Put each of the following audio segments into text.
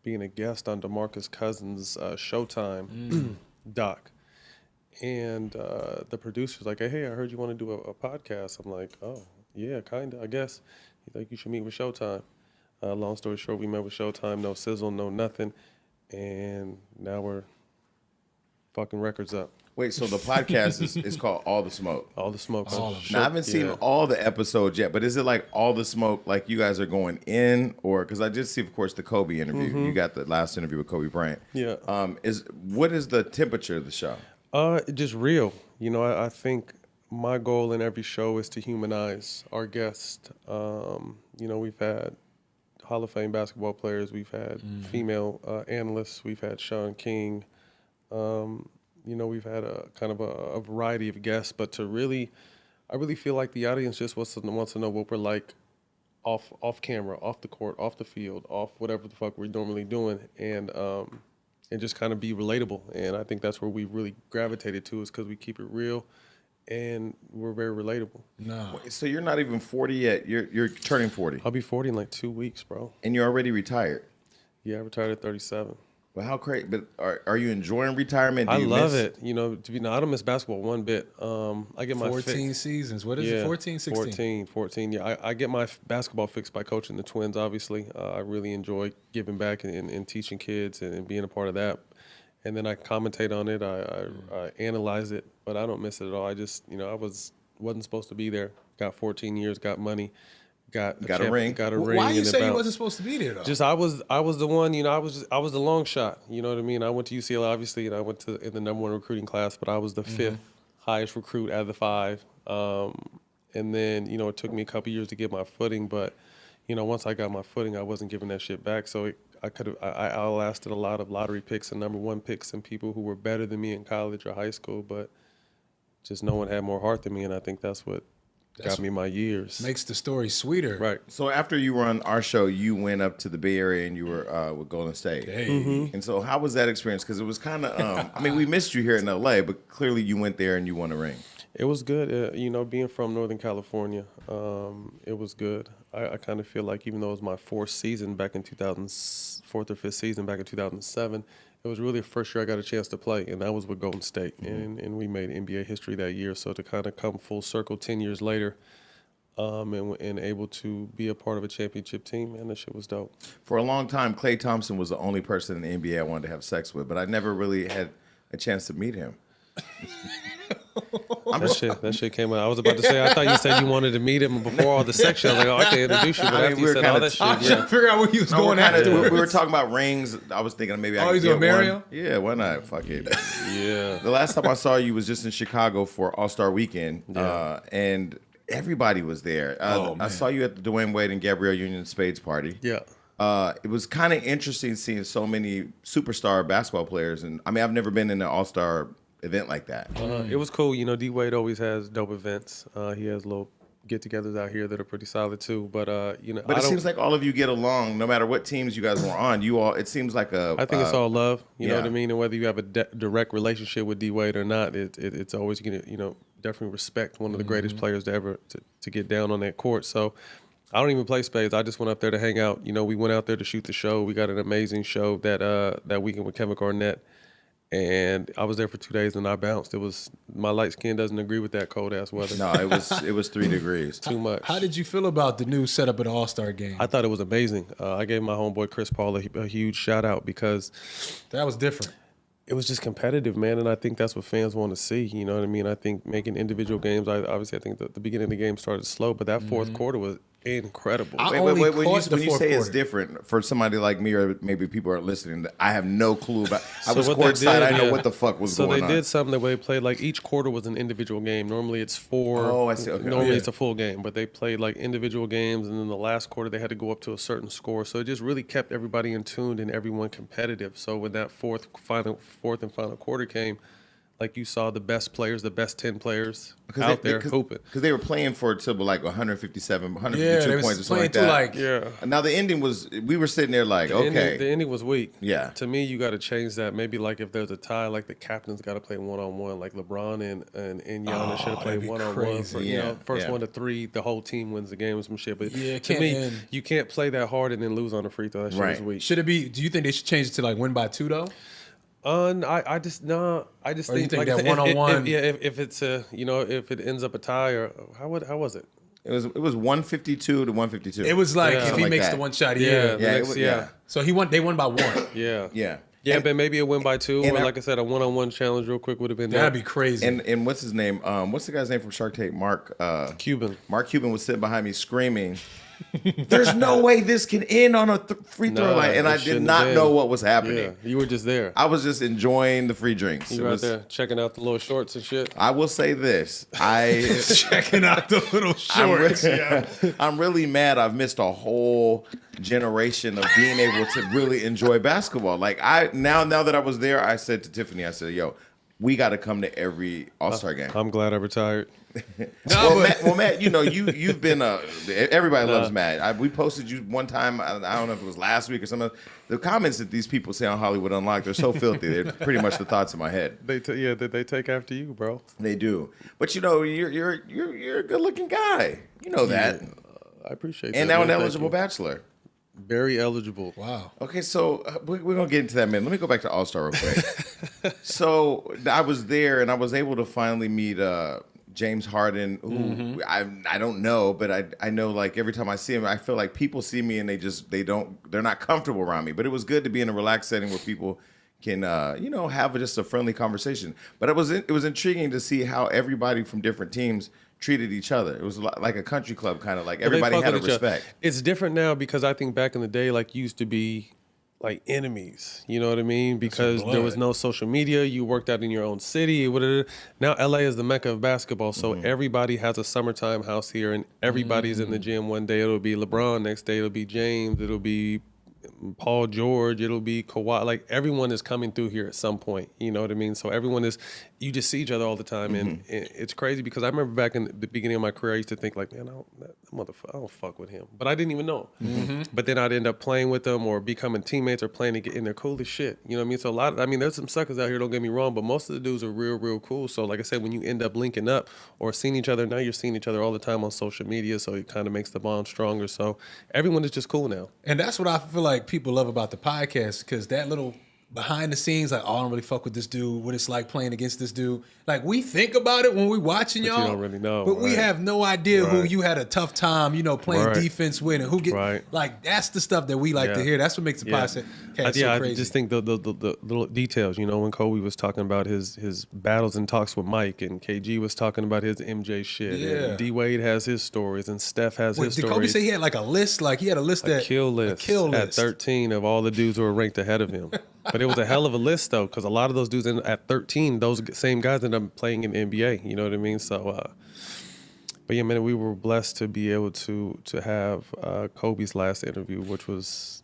being a guest on DeMarcus Cousins' Showtime doc. And the producer's like, hey, I heard you want to do a podcast. I'm like, oh, yeah, kind of, I guess. He's like, you should meet with Showtime. Long story short, we met with Showtime, no sizzle, no nothing. And now we're fucking records up. Wait, so the podcast is called All the Smoke. All the smoke. Now, I haven't seen all the episodes yet, but is it like All the Smoke, like you guys are going in? Or, because I did see, of course, the Kobe interview. You got the last interview with Kobe Bryant. Yeah. What is the temperature of the show? Just real. You know, I think my goal in every show is to humanize our guests. You know, we've had Hall of Fame basketball players. We've had female analysts. We've had Sean King. You know, we've had a kind of a variety of guests. But I really feel like the audience just wants to know what we're like off camera, off the court, off the field, off whatever the fuck we're normally doing. And just kind of be relatable. And I think that's where we really gravitated to, is because we keep it real and we're very relatable. No. So you're not even 40 yet. You're turning 40. I'll be 40 in like 2 weeks, bro. And you're already retired. Yeah, I retired at 37. Well, how crazy! But are you enjoying retirement? I love it. You know, I don't miss basketball one bit. I get my 14 seasons. What is it? 14, 16? 14. Yeah, I get my basketball fix by coaching the Twins. Obviously, I really enjoy giving back and teaching kids and being a part of that. And then I commentate on it. I analyze it, but I don't miss it at all. I just, you know, wasn't supposed to be there. Got 14 years. Got money. Got a ring. Got a ring. Why you say you wasn't supposed to be there though? Just I was the one. You know, I was the long shot. You know what I mean? I went to UCLA obviously, and I went in the number 1 recruiting class, but I was the 5th highest recruit out of the 5. And then, you know, it took me a couple years to get my footing, but you know, once I got my footing, I wasn't giving that shit back. So I outlasted a lot of lottery picks and number 1 picks and people who were better than me in college or high school, but just no one had more heart than me, and I think that's what got me my years. Makes the story sweeter. Right. So after you were on our show, you went up to the Bay Area and you were with Golden State. Hey. And so how was that experience? Because it was kind of, I mean, we missed you here in LA, but clearly you went there and you won a ring. It was good. You know, being from Northern California, it was good. I kind of feel like even though it was my 4th season back in 4th or 5th season back in 2007, it was really the first year I got a chance to play, and that was with Golden State. And we made NBA history that year. So to kind of come full circle 10 years later and able to be a part of a championship team, man, that shit was dope. For a long time, Klay Thompson was the only person in the NBA I wanted to have sex with, but I never really had a chance to meet him. That shit came out. I was about to say, I thought you said you wanted to meet him before all the sex. I was like, oh, I can introduce you. But after you said all that shit, I was trying to figure out where you was going after. We were talking about rings. I was thinking maybe I could he's get gonna marry one. him? Yeah, why not? Fuck it. Yeah. The last time I saw you was just in Chicago for All-Star Weekend, and everybody was there. I saw you at the Dwayne Wade and Gabrielle Union Spades party. Yeah. It was kind of interesting seeing so many superstar basketball players, and I mean, I've never been in an All-Star event like that. It was cool. You know, D Wade always has dope events. He has little get-togethers out here that are pretty solid too. But you know, but it seems like all of you get along, no matter what teams you guys were on. You all, it seems like a. I think it's all love. You know what I mean? And whether you have a direct relationship with D Wade or not, it's always gonna, you know, definitely respect one of the greatest players to ever to get down on that court. So I don't even play spades. I just went up there to hang out. You know, we went out there to shoot the show. We got an amazing show that weekend with Kevin Garnett. And I was there for 2 days and I bounced. It was, my light skin doesn't agree with that cold ass weather. No, it was 3 degrees. Too much. How did you feel about the new setup of the All-Star game? I thought it was amazing. I gave my homeboy Chris Paul a huge shout out because that was different. It was just competitive, man, and I think that's what fans want to see. You know what I mean? I think making individual games. I think the beginning of the game started slow, but that fourth quarter was incredible. Wait. When you say it's different for somebody like me, or maybe people are listening, I have no clue about. I was courtside. I know what the fuck was going on. So they did something where they played like each quarter was an individual game. Normally it's 4. Oh, I see. Okay. Normally it's a full game, but they played like individual games, and then the last quarter they had to go up to a certain score. So it just really kept everybody in tune and everyone competitive. So when that fourth and final quarter came, like you saw the best players, the best 10 players out there hooping. Because they were playing for to like 157, 152 Yeah, they was points or something playing like too, that. like- Yeah. Now the ending was, we were sitting there like, okay. The ending was weak. Yeah. To me, you got to change that. Maybe like if there's a tie, like the captains got to play one-on-one. Like LeBron and Giannis should have played that'd be one-on-one. crazy. For, Yeah, first yeah. one to 3, the whole team wins the game or some shit. But Yeah, it to can't me, end. you can't play that hard and then lose on a free throw. That shit Right. is weak. Should it be? Do you think they should change it to like win by 2 though? I just Or you think think like that I said, one-on-one- if it's a if it ends up a tie or how was it? It was 152 to 152. It was like Yeah. if he Something like makes that. the one shot, Yeah, yeah. the Yeah, next- it was, yeah. So they won by 1. Yeah. Yeah. Yeah, And- but maybe a win by 2, and or I- like I said, a one-on-one challenge real quick would have been That'd that. be crazy. And what's his name? What's the guy's name from Shark Tank? Mark Cuban. Mark Cuban was sitting behind me screaming, "There's no way this can end on a free throw Nah, line!" And it I did shouldn't not have know been. what was happening. Yeah, you were just there. I was just enjoying the free drinks. You It were out was- there checking out the little shorts and shit. I will say this: Checking out the little shorts. I'm really mad. I've missed a whole generation of being able to really enjoy basketball. Like now that I was there, I said to Tiffany, I said, "Yo, we got to come to every All-Star game." I'm glad I retired. Matt, you know you've been everybody loves Matt. We posted you one time. I don't know if it was last week or something. The comments that these people say on Hollywood Unlocked, they're so filthy. They're pretty much the thoughts in my head. They take after you, bro. They do. But you know, you're a good looking guy. You know that. I appreciate And that. now an man. Thank eligible you. bachelor. Very eligible. Wow. Okay, so we're gonna get into that in a minute. Let me go back to All Star real quick. So I was there, and I was able to finally meet James Harden, who I don't know, but I know like every time I see him, I feel like people see me and they're not comfortable around me. But it was good to be in a relaxed setting where people can have just a friendly conversation. But it was intriguing to see how everybody from different teams treated each other. It was like a country club kind of like But they everybody fuck had a with each other. respect. It's different now because I think back in the day, like used to be like enemies. You know what I mean? Because there was no social media. You worked out in your own city. Whatever. Now LA is the mecca of basketball, so everybody has a summertime house here, and everybody's in the gym. One day it'll be LeBron, next day it'll be James, it'll be Paul George, it'll be Kawhi. Like everyone is coming through here at some point. You know what I mean? So everyone is. You just see each other all the time, and it's crazy because I remember back in the beginning of my career, I used to think like, man, I don't fuck with him, but I didn't even know him. But then I'd end up playing with them or becoming teammates or playing together, and they're cool as shit. You know what I mean? So there's some suckers out here. Don't get me wrong, but most of the dudes are real cool. So like I said, when you end up linking up or seeing each other, now you're seeing each other all the time on social media, so it kind of makes the bond stronger. So everyone is just cool now. And that's what I feel like people love about the podcast, because that little behind the scenes, like, oh, I don't really fuck with this dude, what it's like playing against this dude. Like, we think about it when we watching But you y'all. don't really know, But we right. have no idea who Right. you had a tough time, playing Right. defense with, and who get Right. like that's the stuff that we like to Yeah. hear. That's what makes the podcast so I crazy. just think the little details. When Kobe was talking about his battles and talks with Mike, and KG was talking about his MJ shit, Yeah. and D Wade has his stories, and Steph has Wait, his did stories. Kobe say he had like a list? Like he had a list a kill list at 13 of all the dudes who were ranked ahead of him. But it was a hell of a list though, because a lot of those dudes at 13, those same guys ended up playing in the NBA. You know what I mean? So, but yeah, man, we were blessed to be able to have Kobe's last interview, which was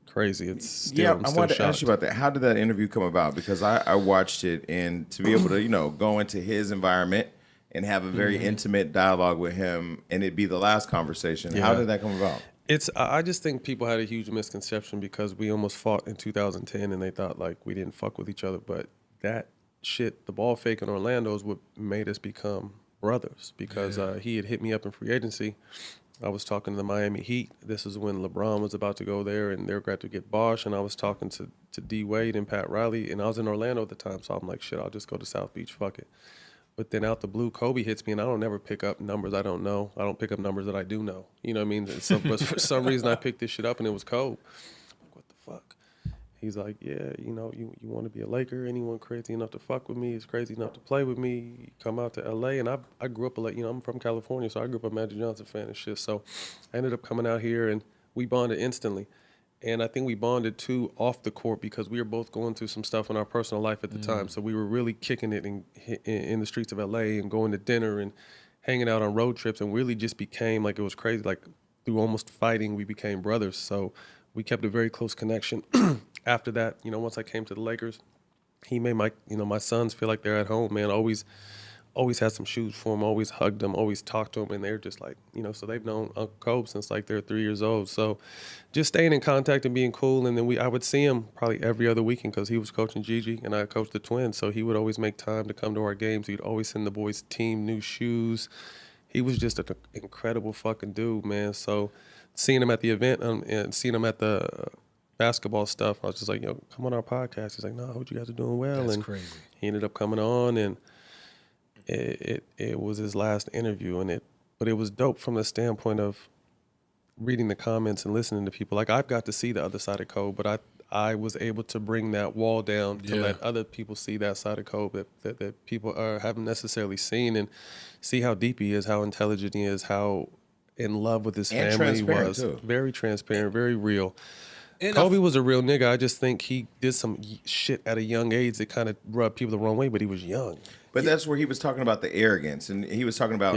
crazy. It's still, I'm I still wanted to ask shocked. you about that. How did that interview come about? Because I watched it, and to be able to go into his environment and have a very intimate dialogue with him, and it be the last conversation. How Yeah. did that come about? I just think people had a huge misconception because we almost fought in 2010 and they thought like we didn't fuck with each other. But that shit, the ball fake in Orlando is what made us become brothers, because he had hit me up in free agency. I was talking to the Miami Heat. This is when LeBron was about to go there and they were about to get Bosh. And I was talking to D Wade and Pat Riley, and I was in Orlando at the time. So I'm like, shit, I'll just go to South Beach. Fuck it. But then out the blue, Kobe hits me, and I don't never pick up numbers I don't know. I don't pick up numbers that I do know. You know what I mean? So, but for some reason, I picked this shit up, and it was Kobe. I'm like, what the fuck? He's like, yeah, you want to be a Laker? Anyone crazy enough to fuck with me is crazy enough to play with me. You come out to L.A., and I grew up, I'm from California, so I grew up a Magic Johnson fan and shit. So I ended up coming out here, and we bonded instantly. And I think we bonded too off the court because we were both going through some stuff in our personal life at the time. So we were really kicking it in the streets of LA and going to dinner and hanging out on road trips, and really just became like, it was crazy. Like through almost fighting, we became brothers. So we kept a very close connection. After that, once I came to the Lakers, he made my sons feel like they're at home, man. Always had some shoes for him, always hugged them, always talked to him, and they're just like, so they've known Uncle Kobe since like they're 3 years old. So just staying in contact and being cool. And then I would see him probably every other weekend because he was coaching Gigi and I coached the twins. So he would always make time to come to our games. He'd always send the boys' team new shoes. He was just an incredible fucking dude, man. So seeing him at the event and seeing him at the basketball stuff, I was just like, come on our podcast. He's like, no, what you guys are doing well. That's and crazy. He ended up coming on, and it was his last interview, but it was dope from the standpoint of reading the comments and listening to people. Like, I've got to see the other side of Kobe, but I was able to bring that wall down to let other people see that side of Kobe that people haven't necessarily seen, and see how deep he is, how intelligent he is, how in love with his family he was. Too. Very transparent, very real. And Kobe was a real nigga. I just think he did some shit at a young age that kind of rubbed people the wrong way, but he was young. But that's where he was talking about the arrogance, and he was talking about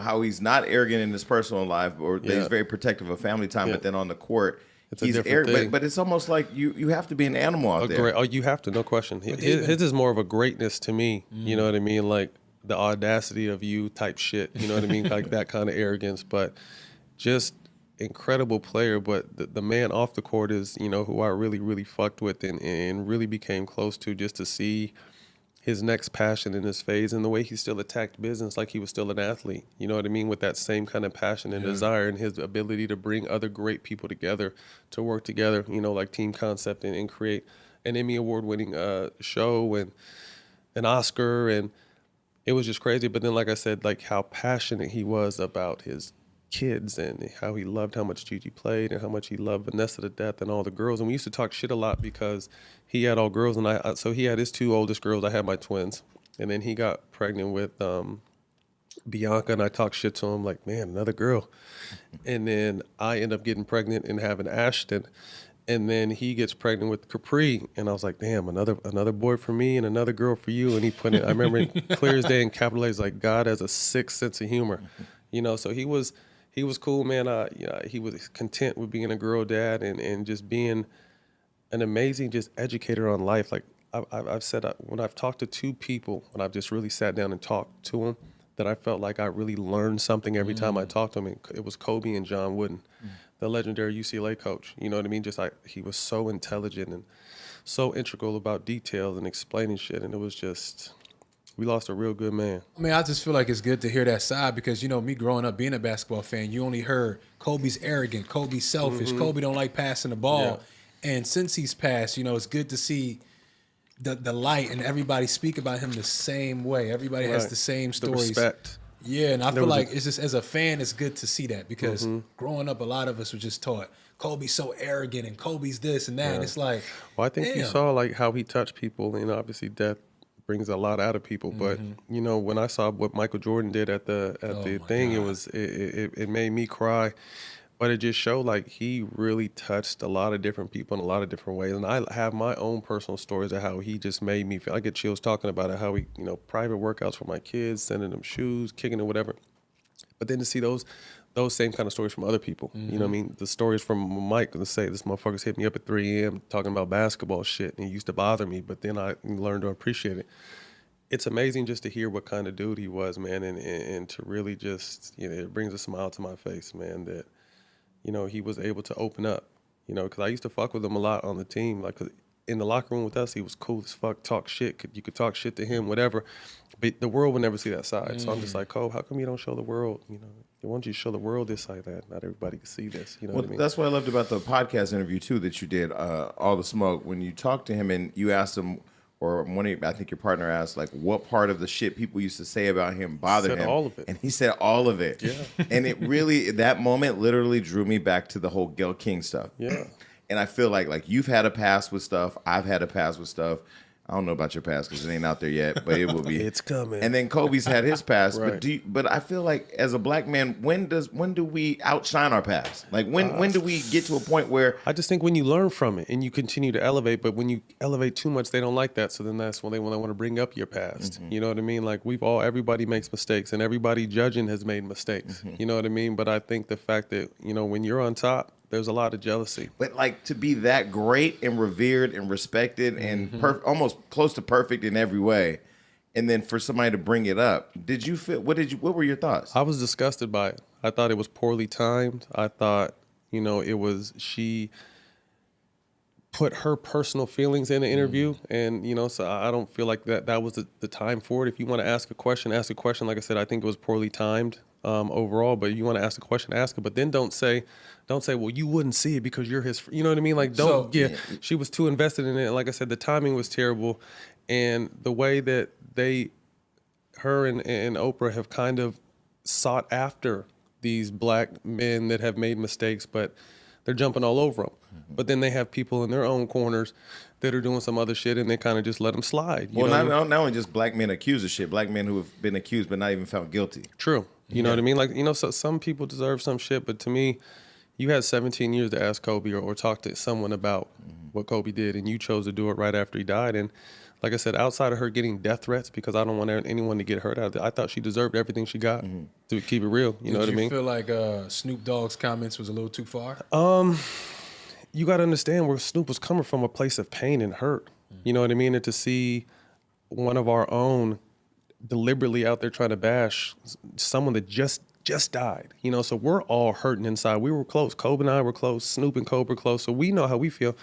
how he's not arrogant in his personal life, or that he's very protective of family time, but then on the court he's arrogant. But it's almost like you have to be an animal out there. Oh, you have to, no question. His is more of a greatness to me. You know what I mean? Like the audacity of you type shit. You know what I mean? Like that kind of arrogance, but just incredible player. But the man off the court is, who I really, really fucked with and really became close to, just to see his next passion in his phase and the way he still attacked business like he was still an athlete. You know what I mean? With that same kind of passion and desire, and his ability to bring other great people together to work together, like Team Concept, and create an Emmy Award-winning show and an Oscar. And it was just crazy. But then, like I said, like how passionate he was about his kids and how he loved how much Gigi played and how much he loved Vanessa to death and all the girls. And we used to talk shit a lot because he had all girls, and so he had his two oldest girls. I had my twins, and then he got pregnant with Bianca, and I talked shit to him like, man, another girl. And then I end up getting pregnant and having Ashton, and then he gets pregnant with Capri, and I was like, damn, another boy for me and another girl for you. And he put it, I remember clear as day in capital A's, like, God has a sick sense of humor, So he was cool, man. He was content with being a girl dad and just being an amazing just educator on life. Like I've said, when I've talked to two people, when I've just really sat down and talked to them, that I felt like I really learned something every time I talked to them. It was Kobe and John Wooden, the legendary UCLA coach. You know what I mean? Just like he was so intelligent and so integral about details and explaining shit. And it was just, we lost a real good man. I mean, I just feel like it's good to hear that side because, me growing up being a basketball fan, you only heard Kobe's arrogant, Kobe's selfish, Kobe don't like passing the ball. Yeah. And since he's passed, it's good to see the light and everybody speak about him the same way. Everybody has the same stories. The respect. Yeah, and I feel like it's just, as a fan, it's good to see that because growing up, a lot of us were just taught Kobe's so arrogant and Kobe's this and that. Yeah. And it's like, well, I think you saw like how he touched people, and obviously death brings a lot out of people. But when I saw what Michael Jordan did at the thing, God. It made me cry. But it just showed like he really touched a lot of different people in a lot of different ways. And I have my own personal stories of how he just made me feel. I get chills talking about it, how he, private workouts for my kids, sending them shoes, kicking them, whatever. But then to see those same kind of stories from other people, you know what I mean? The stories from Mike, let's say this motherfucker's hit me up at 3 a.m. talking about basketball shit, and it used to bother me, but then I learned to appreciate it. It's amazing just to hear what kind of dude he was, man, and to really just, it brings a smile to my face, man, that, he was able to open up, because I used to fuck with him a lot on the team. Like, 'cause in the locker room with us, he was cool as fuck, talk shit. You could talk shit to him, whatever. But the world would never see that side. So I'm just like, Kobe, how come you don't show the world, why don't you show the world this side that? Not everybody can see this, what I mean? That's what I loved about the podcast interview, too, that you did, All the Smoke. When you talked to him and you asked him, or I think your partner asked, like, what part of the shit people used to say about him bothered him? All of it. And he said all of it. Yeah. And it really, that moment literally drew me back to the whole Gayle King stuff. Yeah. And I feel like you've had a past with stuff. I've had a past with stuff. I don't know about your past because it ain't out there yet, but it will be. It's coming. And then Kobe's had his past. Right. But I feel like as a black man, when do we outshine our past? Like when do we get to a point where? I just think when you learn from it and you continue to elevate, but when you elevate too much, they don't like that. So then that's when they want to bring up your past. You know what I mean? Like everybody makes mistakes, and everybody judging has made mistakes. You know what I mean? But I think the fact that when you're on top, there's a lot of jealousy. But like to be that great and revered and respected and almost close to perfect in every way, and then for somebody to bring it up, did you feel? What were your thoughts? I was disgusted by it. I thought it was poorly timed. I thought, she put her personal feelings in the interview, and so I don't feel like that was the time for it. If you want to ask a question, ask a question. Like I said, I think it was poorly timed overall. But you want to ask a question, ask it. But then don't say, well, you wouldn't see it because you're his. You know what I mean? Like, she was too invested in it. And like I said, the timing was terrible, and the way that her and Oprah have kind of sought after these black men that have made mistakes, but they're jumping all over them. But then they have people in their own corners that are doing some other shit, and they kind of just let them slide. Not only just black men accused of shit, black men who have been accused but not even found guilty. True. You know what I mean? Like, so some people deserve some shit, but to me, you had 17 years to ask Kobe or talk to someone about what Kobe did, and you chose to do it right after he died. And like I said, outside of her getting death threats, because I don't want anyone to get hurt out of it, I thought she deserved everything she got, to keep it real. You know what I mean? Did you feel like Snoop Dogg's comments was a little too far? You got to understand where Snoop was coming from, a place of pain and hurt. You know what I mean? And to see one of our own deliberately out there trying to bash someone that just died, so we're all hurting inside. We were close. Kobe and I were close. Snoop and Kobe were close. So we know how we feel.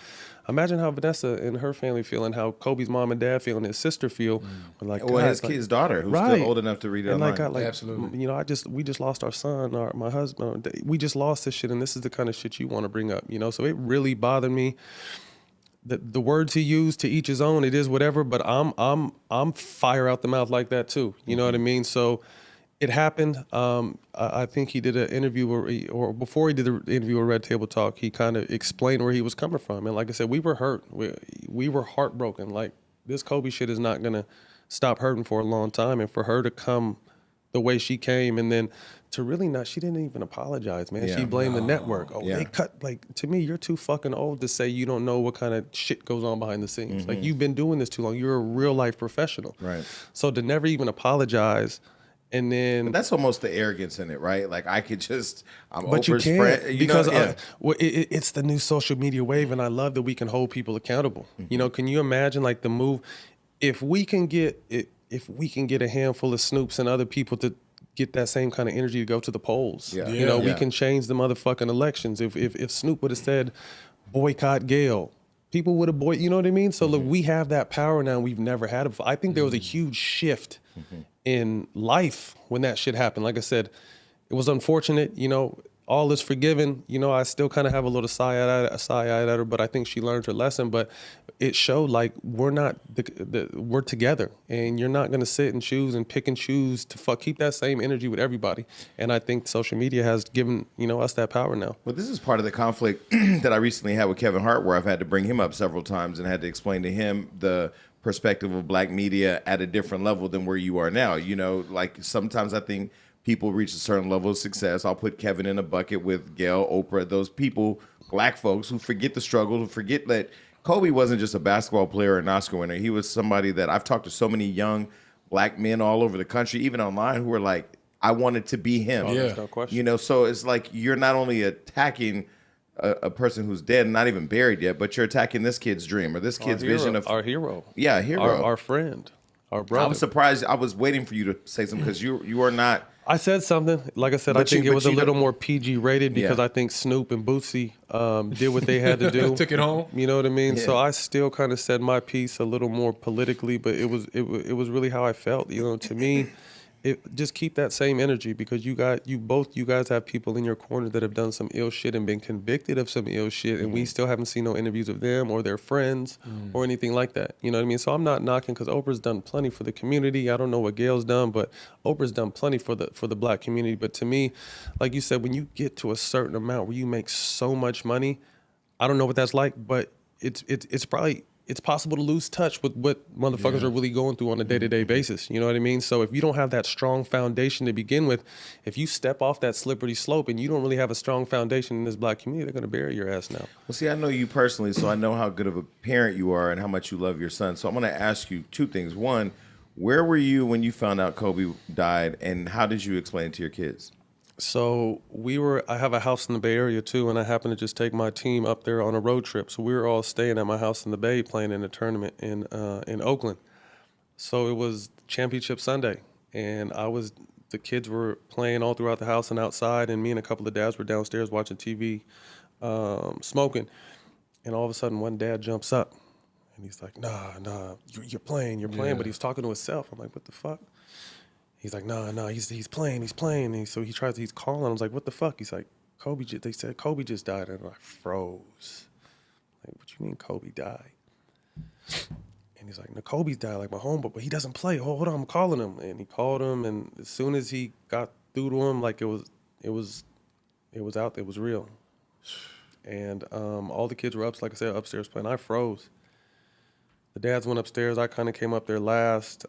Imagine how Vanessa and her family feel, and how Kobe's mom and dad feel, and his sister feel. Like, his daughter, who's still old enough to read it online. Absolutely. We just lost our son, or my husband. We just lost this shit, and this is the kind of shit you want to bring up, So it really bothered me. The words he used, to each his own. It is whatever, but I'm fire out the mouth like that too. You know what I mean? So it happened. I think he did an interview, or before he did the interview with Red Table Talk, he kind of explained where he was coming from. And like I said, we were hurt. We were heartbroken. Like, this Kobe shit is not going to stop hurting for a long time. And for her to come the way she came, and then to really she didn't even apologize, man. She blamed the network. They cut, like, to me, you're too fucking old to say you don't know what kind of shit goes on behind the scenes. Like, you've been doing this too long. You're a real life professional. Right. So to never even apologize. And then, but that's almost the arrogance in it, right? Like, I'm but Oprah's you can't, friend. Because it's the new social media wave, and I love that we can hold people accountable. Can you imagine, like, the move? If we can get a handful of Snoops and other people to get that same kind of energy to go to the polls, we can change the motherfucking elections. If Snoop would have said boycott Gayle, people would have you know what I mean? So look, we have that power now. We've never had it before. I think there was a huge shift in life when that shit happened. Like I said, it was unfortunate. All is forgiven. I still kind of have a little sigh at her, but I think she learned her lesson. But it showed, like, we're not we're together, and you're not gonna sit and choose and pick and choose to keep that same energy with everybody. And I think social media has given us that power now. Well, this is part of the conflict that I recently had with Kevin Hart, where I've had to bring him up several times and had to explain to him the perspective of black media at a different level than where you are now. Like, sometimes I think people reach a certain level of success. I'll put Kevin in a bucket with Gayle, Oprah, those people, black folks who forget the struggle, who forget that Kobe wasn't just a basketball player or an Oscar winner. He was somebody that I've talked to so many young black men all over the country, even online, who are like, I wanted to be him. There's no question. So it's like you're not only attacking a person who's dead and not even buried yet, but you're attacking this kid's dream or this kid's vision of our hero. Yeah, hero. Our friend, our brother. I was surprised. I was waiting for you to say something because you are not. I said something. Like I said, I think it was a little more PG rated because I think Snoop and Bootsy did what they had to do. Took it home. You know what I mean? Yeah. So I still kind of said my piece a little more politically, but it was really how I felt. To me, just keep that same energy, because you guys have people in your corner that have done some ill shit and been convicted of some ill shit, and we still haven't seen no interviews of them or their friends or anything like that. You know what I mean? So I'm not knocking, because Oprah's done plenty for the community. I don't know what Gayle's done, but Oprah's done plenty for the black community. But to me, like you said, when you get to a certain amount where you make so much money, I don't know what that's like, but it's probably. It's possible to lose touch with what motherfuckers are really going through on a day-to-day basis. You know what I mean? So if you don't have that strong foundation to begin with, if you step off that slippery slope and you don't really have a strong foundation in this black community, they're going to bury your ass now. Well, see, I know you personally, so I know how good of a parent you are and how much you love your son. So I'm going to ask you two things. One, where were you when you found out Kobe died, and how did you explain it to your kids? So I have a house in the Bay Area too, and I happened to just take my team up there on a road trip. So we were all staying at my house in the Bay playing in a tournament in Oakland. So it was Championship Sunday, and the kids were playing all throughout the house and outside, and me and a couple of dads were downstairs watching TV, smoking. And all of a sudden, one dad jumps up, and he's like, "Nah, you're playing," but he's talking to himself. I'm like, "What the fuck?" He's like, "Nah, he's playing." And so he's calling. I was like, "What the fuck?" He's like, they said Kobe just died," and I froze. Like, what you mean Kobe died? And he's like, "No, Kobe's died, like my homeboy, but he doesn't play. Hold on, I'm calling him." And he called him, and as soon as he got through to him, like it was out, it was real. And all the kids were like I said, upstairs playing. I froze. The dads went upstairs. I kind of came up there last.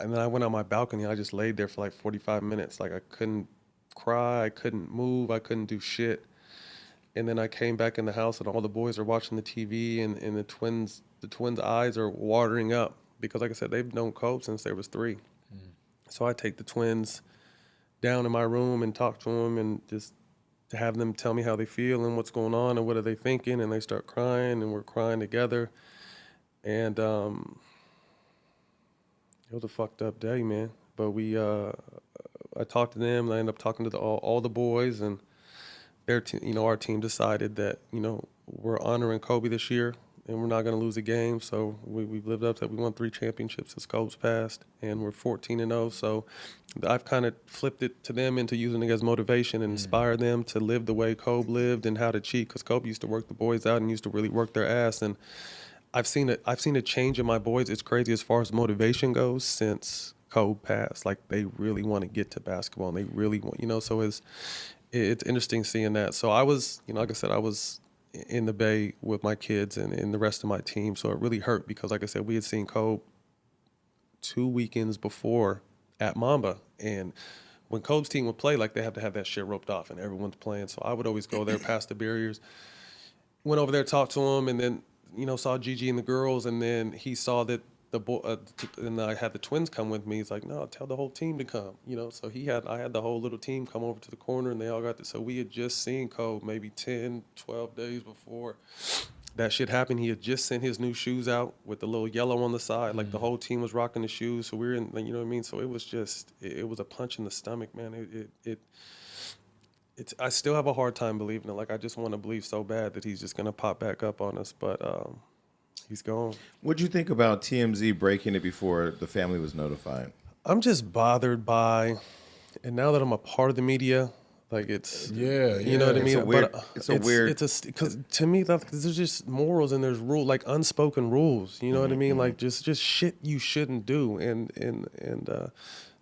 And then I went on my balcony. I just laid there for like 45 minutes. Like I couldn't cry, I couldn't move, I couldn't do shit. And then I came back in the house, and all the boys are watching the TV, and the twins' eyes are watering up because, like I said, they've known Kobe since they was 3. So I take the twins down in my room and talk to them, and just to have them tell me how they feel and what's going on and what are they thinking, and they start crying, and we're crying together. And it was a fucked up day, man. But I talked to them, and I ended up talking to all the boys, and our team decided that, we're honoring Kobe this year, and we're not going to lose a game. So we've lived up to it. We won 3 championships since Kobe's passed, and we're 14-0. So I've kind of flipped it to them into using it as motivation and inspire them to live the way Kobe lived and how to cheat, because Kobe used to work the boys out and used to really work their ass. And I've seen a change in my boys. It's crazy as far as motivation goes since Kobe passed. Like, they really want to get to basketball, and they really want, so it's interesting seeing that. So I was, like I said, I was in the Bay with my kids and the rest of my team. So it really hurt because, like I said, we had seen Kobe 2 weekends before at Mamba. And when Kobe's team would play, like, they have to have that shit roped off and everyone's playing. So I would always go there past the barriers, went over there, talked to him, and then, saw Gigi and the girls. And then he saw that and I had the twins come with me. He's like, "No, tell the whole team to come." So I had the whole little team come over to the corner, and they all got this. So we had just seen Kobe maybe 10, 12 days before that shit happened. He had just sent his new shoes out with the little yellow on the side. Like, the whole team was rocking the shoes. So we were in, you know what I mean? So it was just, it was a punch in the stomach, man. I still have a hard time believing it. Like, I just want to believe so bad that he's just going to pop back up on us. But, he's gone. What'd you think about TMZ breaking it before the family was notified? I'm just bothered by, and now that I'm a part of the media, like, it's, you know what I mean? Because to me, there's just morals and there's like unspoken rules. You know what I mean? Like, just shit you shouldn't do, and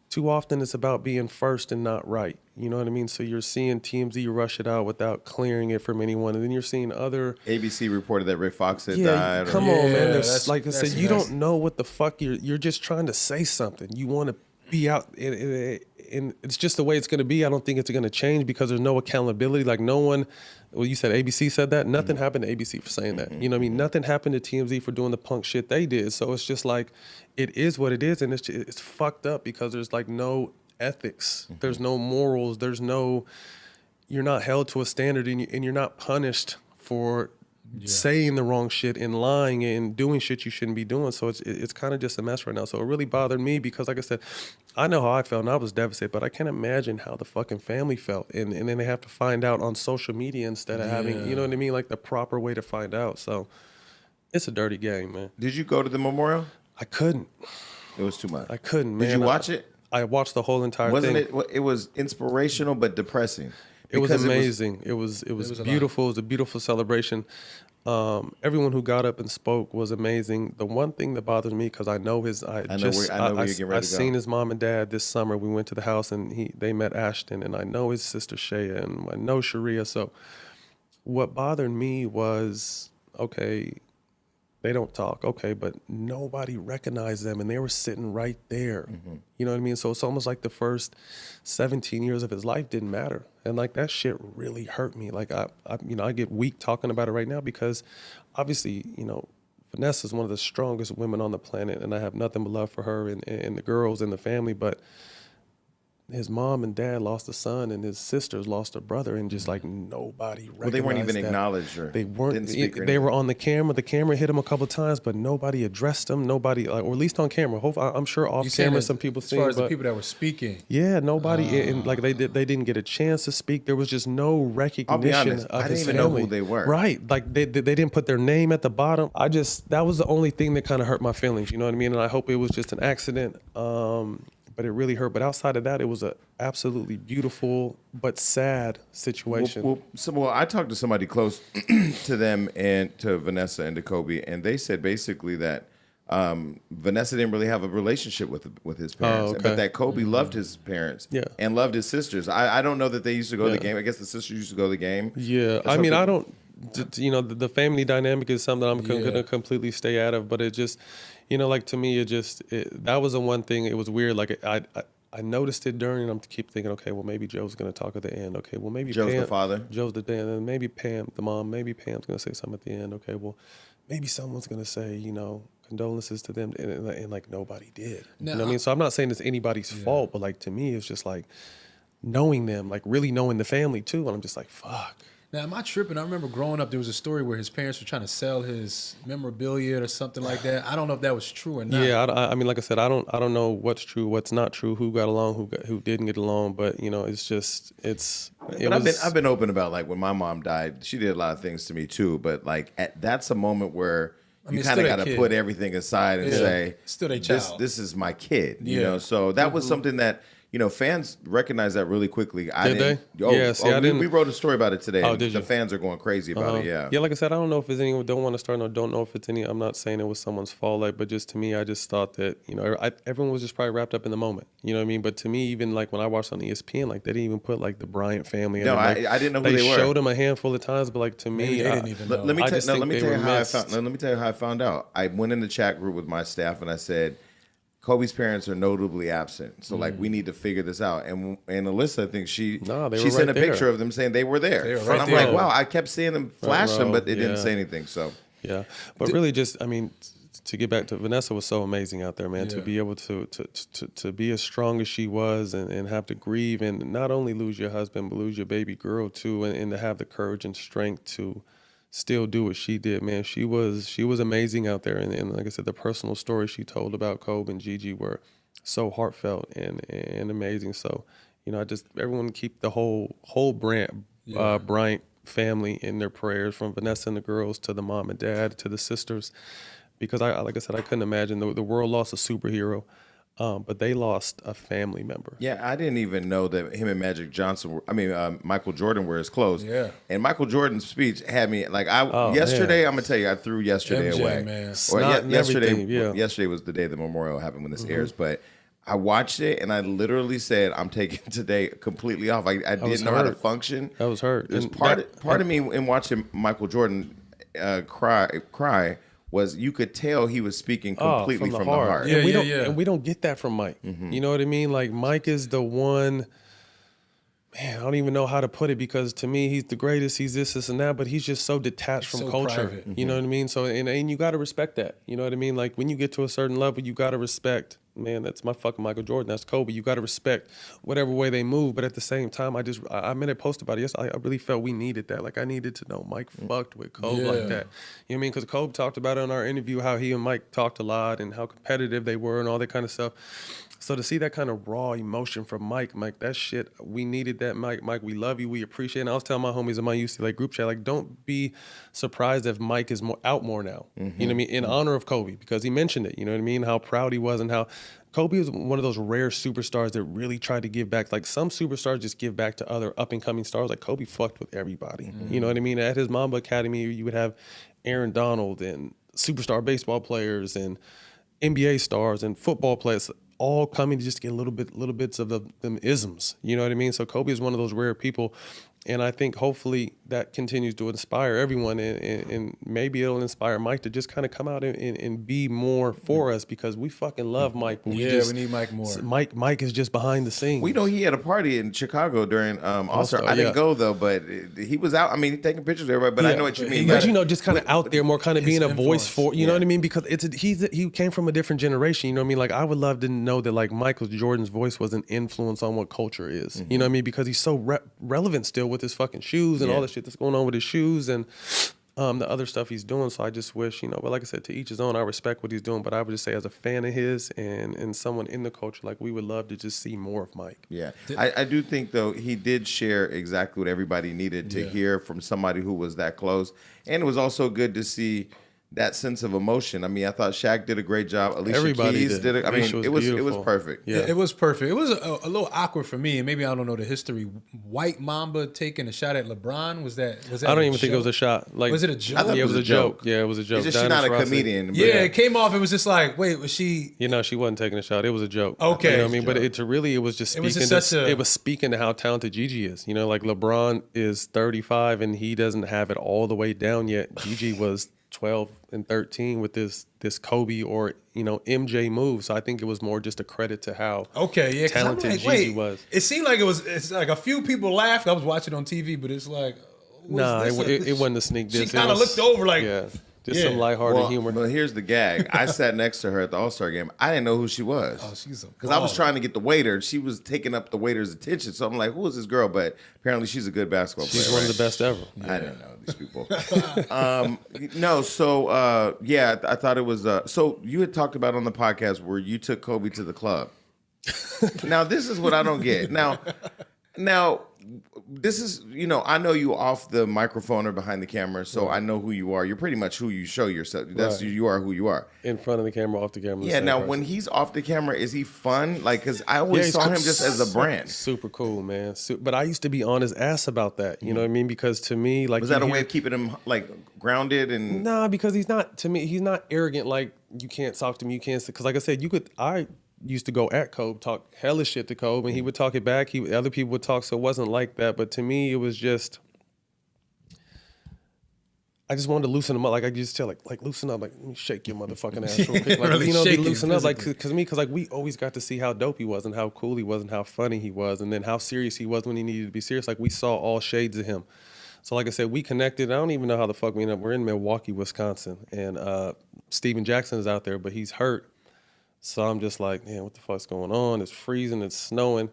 too often it's about being first and not right. You know what I mean? So you're seeing TMZ rush it out without clearing it from anyone. And then you're seeing other... ABC reported that Rick Fox had died. Come on, man. Like I said, you don't know what the fuck you're just trying to say something. You want to be out, and it's just the way it's going to be. I don't think it's going to change because there's no accountability. Like, no one... Well, you said ABC said that. Nothing happened to ABC for saying that. You know what I mean? Nothing happened to TMZ for doing the punk shit they did. So it's just like, it is what it is, and it's fucked up because there's like no ethics. There's no morals. You're not held to a standard, and you're not punished for saying the wrong shit and lying and doing shit you shouldn't be doing. So it's kind of just a mess right now. So it really bothered me because, like I said, I know how I felt and I was devastated, but I can't imagine how the fucking family felt. And then they have to find out on social media instead of having, you know what I mean, like the proper way to find out. So it's a dirty game, man. Did you go to the memorial? I couldn't. It was too much. I couldn't, man. Did you watch it? I watched the whole entire Wasn't thing. it was inspirational but depressing. It was amazing. It was beautiful. It was a beautiful celebration. Everyone who got up and spoke was amazing. The one thing that bothers me, because I know where you're getting ready to go. I've seen his mom and dad this summer. We went to the house and they met Ashton, and I know his sister Shea, and I know Sharia. So what bothered me was, okay, they don't talk, okay, but nobody recognized them, and they were sitting right there. You know what I mean? So it's almost like the first 17 years of his life didn't matter, and like that shit really hurt me. Like I get weak talking about it right now because, obviously, Vanessa is one of the strongest women on the planet, and I have nothing but love for her and the girls and the family. But his mom and dad lost a son, and his sisters lost a brother, and just like nobody recognized Well, they weren't even that. acknowledged, or They weren't. didn't speak or They were anything. on the camera. The camera hit them a couple times, but nobody addressed them. Nobody, or at least on camera. I'm sure off You saying camera that some people as seen, far as the but people that were speaking. yeah, nobody. And like they didn't get a chance to speak. There was just no recognition honest, of I his didn't even know family. who they were. Right, like they didn't put their name at the bottom. That was the only thing that kind of hurt my feelings. You know what I mean? And I hope it was just an accident. But it really hurt. But outside of that, it was a absolutely beautiful but sad situation. Well, I talked to somebody close to them and to Vanessa and to Kobe, and they said basically that Vanessa didn't really have a relationship with his parents, okay. but that Kobe loved his parents and loved his sisters. I don't know that they used to go to the game. I guess the sisters used to go to the game. Yeah, I mean, I don't, you know, the family dynamic is something I'm going to completely stay out of, but it just, you know, like to me, that was the one thing, it was weird. Like I noticed it during, and I'm keep thinking, okay, well, maybe Joe's going to talk at the end. Okay, well, maybe Joe's Pam, the father. Joe's the dad, and maybe Pam, the mom, maybe Pam's going to say something at the end. Okay, well, maybe someone's going to say, you know, condolences to them, and like nobody did. You know what I mean? So I'm not saying it's anybody's fault, but like to me, it's just like knowing them, like really knowing the family too, and I'm just like, fuck. Now, am I tripping? I remember growing up, there was a story where his parents were trying to sell his memorabilia or something like that. I don't know if that was true or not. Yeah, I mean, like I said, I don't know what's true, what's not true, who got along, who didn't get along, but you know, it's just I've been open about, like, when my mom died, she did a lot of things to me too, but like that's a moment where you kind of got to put everything aside and say, still their child. This is my kid, you know. So that was something that, you know, fans recognized that really quickly. Did they? Yeah, see, I didn't. We wrote a story about it today. Oh, and did the you? fans are going crazy about it. Yeah. Yeah, like I said, I don't know if it's anyone don't want to start, or don't know if it's any. I'm not saying it was someone's fault, like, but just to me, I just thought that, you know, everyone was just probably wrapped up in the moment. You know what I mean? But to me, even like when I watched on ESPN, like they didn't even put like the Bryant family. No, like, I didn't know who they were. They showed them a handful of times, but like to me, Maybe they didn't even know. Let me tell you how I missed. found. Let me tell you how I found out. I went in the chat group with my staff and I said, Kobe's parents are notably absent, so like we need to figure this out. And Alyssa, I think she sent a picture of them saying they were there. They were and right I'm there. like, wow, I kept seeing them flash them, but it didn't yeah. say anything. So Yeah, but really, just I mean, to get back to Vanessa was so amazing out there, man. To Yeah. be able to be as strong as she was, and have to grieve, and not only lose your husband, but lose your baby girl too, and to have the courage and strength to still do what she did, man. She was amazing out there, and like I said, the personal stories she told about Kobe and Gigi were so heartfelt and amazing. So, you know, I just everyone keep the whole Bryant family in their prayers, from Vanessa and the girls to the mom and dad to the sisters, because like I said, I couldn't imagine the world lost a superhero, but they lost a family member. yeah, I didn't even know that him and Michael Jordan were as close. Yeah. And Michael Jordan's speech had me like Oh, yesterday. man. I'm gonna tell you, I threw yesterday MJ, away. man. Snot and everything, yeah. Yesterday was the day the memorial happened when this airs, but I watched it and I literally said, I'm taking today completely off. I didn't know how to hurt. function. That was hurt. There's And part of me in watching Michael Jordan cry was you could tell he was speaking completely from the heart. Yeah, And we don't get that from Mike. You know what I mean? Like Mike is the one. Man, I don't even know how to put it, because to me he's the greatest. He's this and that, but he's just so detached from so culture. private. You know what I mean? So and you got to respect that. You know what I mean? Like when you get to a certain level, you got to respect. Man, that's my fucking Michael Jordan. That's Kobe. You got to respect whatever way they move. But at the same time, I made a post about it yesterday. I really felt we needed that. Like I needed to know Mike fucked with Kobe like that. You know what I mean? Because Kobe talked about it in our interview, how he and Mike talked a lot and how competitive they were and all that kind of stuff. So to see that kind of raw emotion from Mike, that shit, we needed that, Mike, we love you, we appreciate it. And I was telling my homies in my UCLA group chat, like, don't be surprised if Mike is out more now, you know what I mean, in honor of Kobe, because he mentioned it, you know what I mean, how proud he was and how Kobe was one of those rare superstars that really tried to give back. Like some superstars just give back to other up-and-coming stars. Like Kobe fucked with everybody, you know what I mean? At his Mamba Academy, you would have Aaron Donald and superstar baseball players and NBA stars and football players all coming to just get little bits of them isms. You know what I mean? So Kobe is one of those rare people. And I think hopefully that continues to inspire everyone, and maybe it'll inspire Mike to just kind of come out and be more for us, because we fucking love Mike. But we need Mike more. Mike is just behind the scenes. We know he had a party in Chicago during All-Star. I didn't go though, but he was out. I mean, taking pictures of everybody. But I know what you mean. But just kind of out there, more kind of being a voice for, you know what I mean? Because he came from a different generation. You know what I mean? Like, I would love to know that like Michael Jordan's voice was an influence on what culture is. You know what I mean? Because he's so relevant still with his fucking shoes and all the shit that's going on with his shoes and the other stuff he's doing. So I just wish, but like I said, to each his own. I respect what he's doing, but I would just say, as a fan of his and someone in the culture, like, we would love to just see more of Mike. Yeah, I do think though he did share exactly what everybody needed to hear from somebody who was that close, and it was also good to see that sense of emotion. I mean, I thought Shaq did a great job. Alicia Keys did it. I mean, it was perfect. Yeah, it was perfect. It was a little awkward for me, and maybe I don't know the history. White Mamba taking a shot at LeBron, was that? I don't even think it was a shot. Like, was it a joke? I thought it was a joke. Yeah, it was a joke. It's just she's not a comedian. Yeah, it came off. It was just like, wait, was she? She wasn't taking a shot. It was a joke. Okay, you know what I mean, but it was just speaking. It was speaking to how talented Gigi is. Like, LeBron is 35 and he doesn't have it all the way down yet. Gigi was 12 and 13 with this Kobe or MJ move. So I think it was more just a credit to how talented Gigi was. It seemed like it's like a few people laughed. I was watching on TV, but it's like, it wasn't a sneak diss. She kind of looked over like, some lighthearted humor. But here's the gag. I sat next to her at the All-Star game. I didn't know who she was. Oh, she's because I was trying to get the waiter. She was taking up the waiter's attention. So I'm like, who is this girl? But apparently she's a good basketball player. She's one of the best ever. I didn't know these people. I thought it was. So you had talked about on the podcast where you took Kobe to the club. Now this is what I don't get. Now. This is, I know you off the microphone or behind the camera, so I know who you are. You're pretty much who you show yourself. That's you are who you are. In front of the camera, off the camera. Yeah, now when he's off the camera, is he fun? Like, because I always saw him just as a brand. Super cool, man. But I used to be on his ass about that. You know what I mean? Because to me, like, was that a way of keeping him like grounded and? Nah, because he's not arrogant. Like, you can't talk to me. You can't, because like I said, I used to go at Kobe, talk hella shit to Kobe, and he would talk it back. Other people would talk, so it wasn't like that. But to me, it was just, I just wanted to loosen him up. Like, I just tell, like loosen up, like, let me shake your motherfucking ass real quick. Like, really loosen up, like, because we always got to see how dope he was and how cool he was and how funny he was, and then how serious he was when he needed to be serious. Like, we saw all shades of him. So like I said, we connected. I don't even know how the fuck we ended up. We're in Milwaukee, Wisconsin, and Steven Jackson is out there, but he's hurt. So I'm just like, man, what the fuck's going on? It's freezing, it's snowing.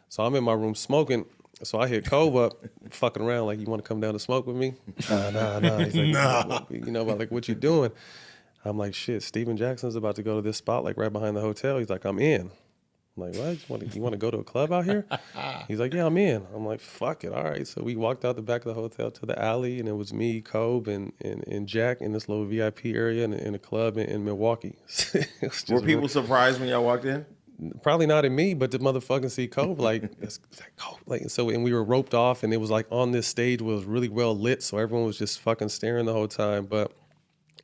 So I'm in my room smoking. So I hit Kobe up, fucking around, like, you want to come down to smoke with me? Nah. He's like, nah. But like, what you doing? I'm like, shit, Steven Jackson's about to go to this spot, like right behind the hotel. He's like, I'm in. I'm like, what? You want to go to a club out here? He's like, yeah, I'm in. I'm like, fuck it. All right. So we walked out the back of the hotel to the alley, and it was me, Kobe, and Jack in this little VIP area in a club in Milwaukee. Were people surprised when y'all walked in? Probably not in me, but the motherfucking see Kobe, like, it's like Kobe. Like, so, and we were roped off, and it was like on this stage was really well lit, so everyone was just fucking staring the whole time. But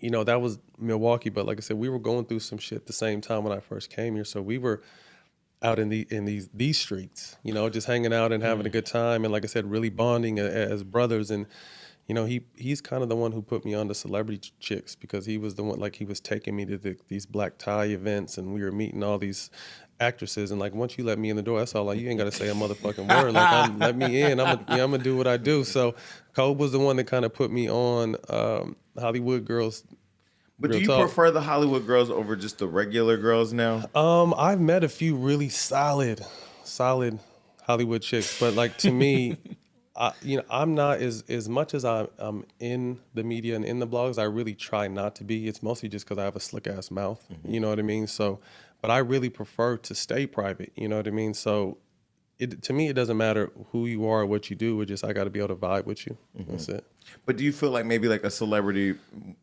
that was Milwaukee. But like I said, we were going through some shit at the same time when I first came here, so we were out in these streets, just hanging out and having a good time, and like I said, really bonding as brothers. And he's kind of the one who put me on to celebrity chicks, because he was the one, like, he was taking me to these black tie events, and we were meeting all these actresses. And like, once you let me in the door, that's all. Like, you ain't got to say a motherfucking word. Like, let me in. I'm gonna do what I do. So Kobe was the one that kind of put me on Hollywood girls. But do you prefer the Hollywood girls over just the regular girls now? I've met a few really solid Hollywood chicks, but like, to me, I'm not as much as I'm in the media and in the blogs. I really try not to be. It's mostly just because I have a slick ass mouth. You know what I mean? So, but I really prefer to stay private. You know what I mean? So, to me, it doesn't matter who you are or what you do. It's just, I got to be able to vibe with you. That's it. But do you feel like maybe like a celebrity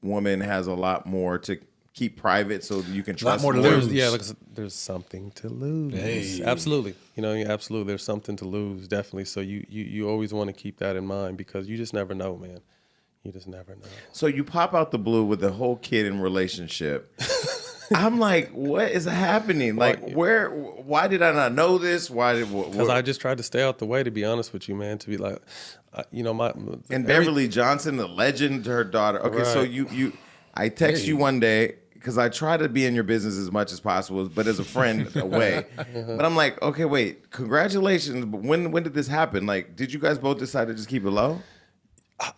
woman has a lot more to keep private, so you can trust more to lose? Yeah, there's something to lose. Hey. Absolutely. Absolutely. There's something to lose, definitely. So you always want to keep that in mind, because you just never know, man. You just never know. So you pop out the blue with the whole kid in relationship. I'm like, what is happening? Like, why did I not know this? Why did, Because I just tried to stay out the way, to be honest with you, man. To be like, and Beverly Johnson, the legend, her daughter. Okay, so Right. I text you one day because I try to be in your business as much as possible, but as a friend away. But I'm like, okay, wait, congratulations. But when did this happen? Like, did you guys both decide to just keep it low?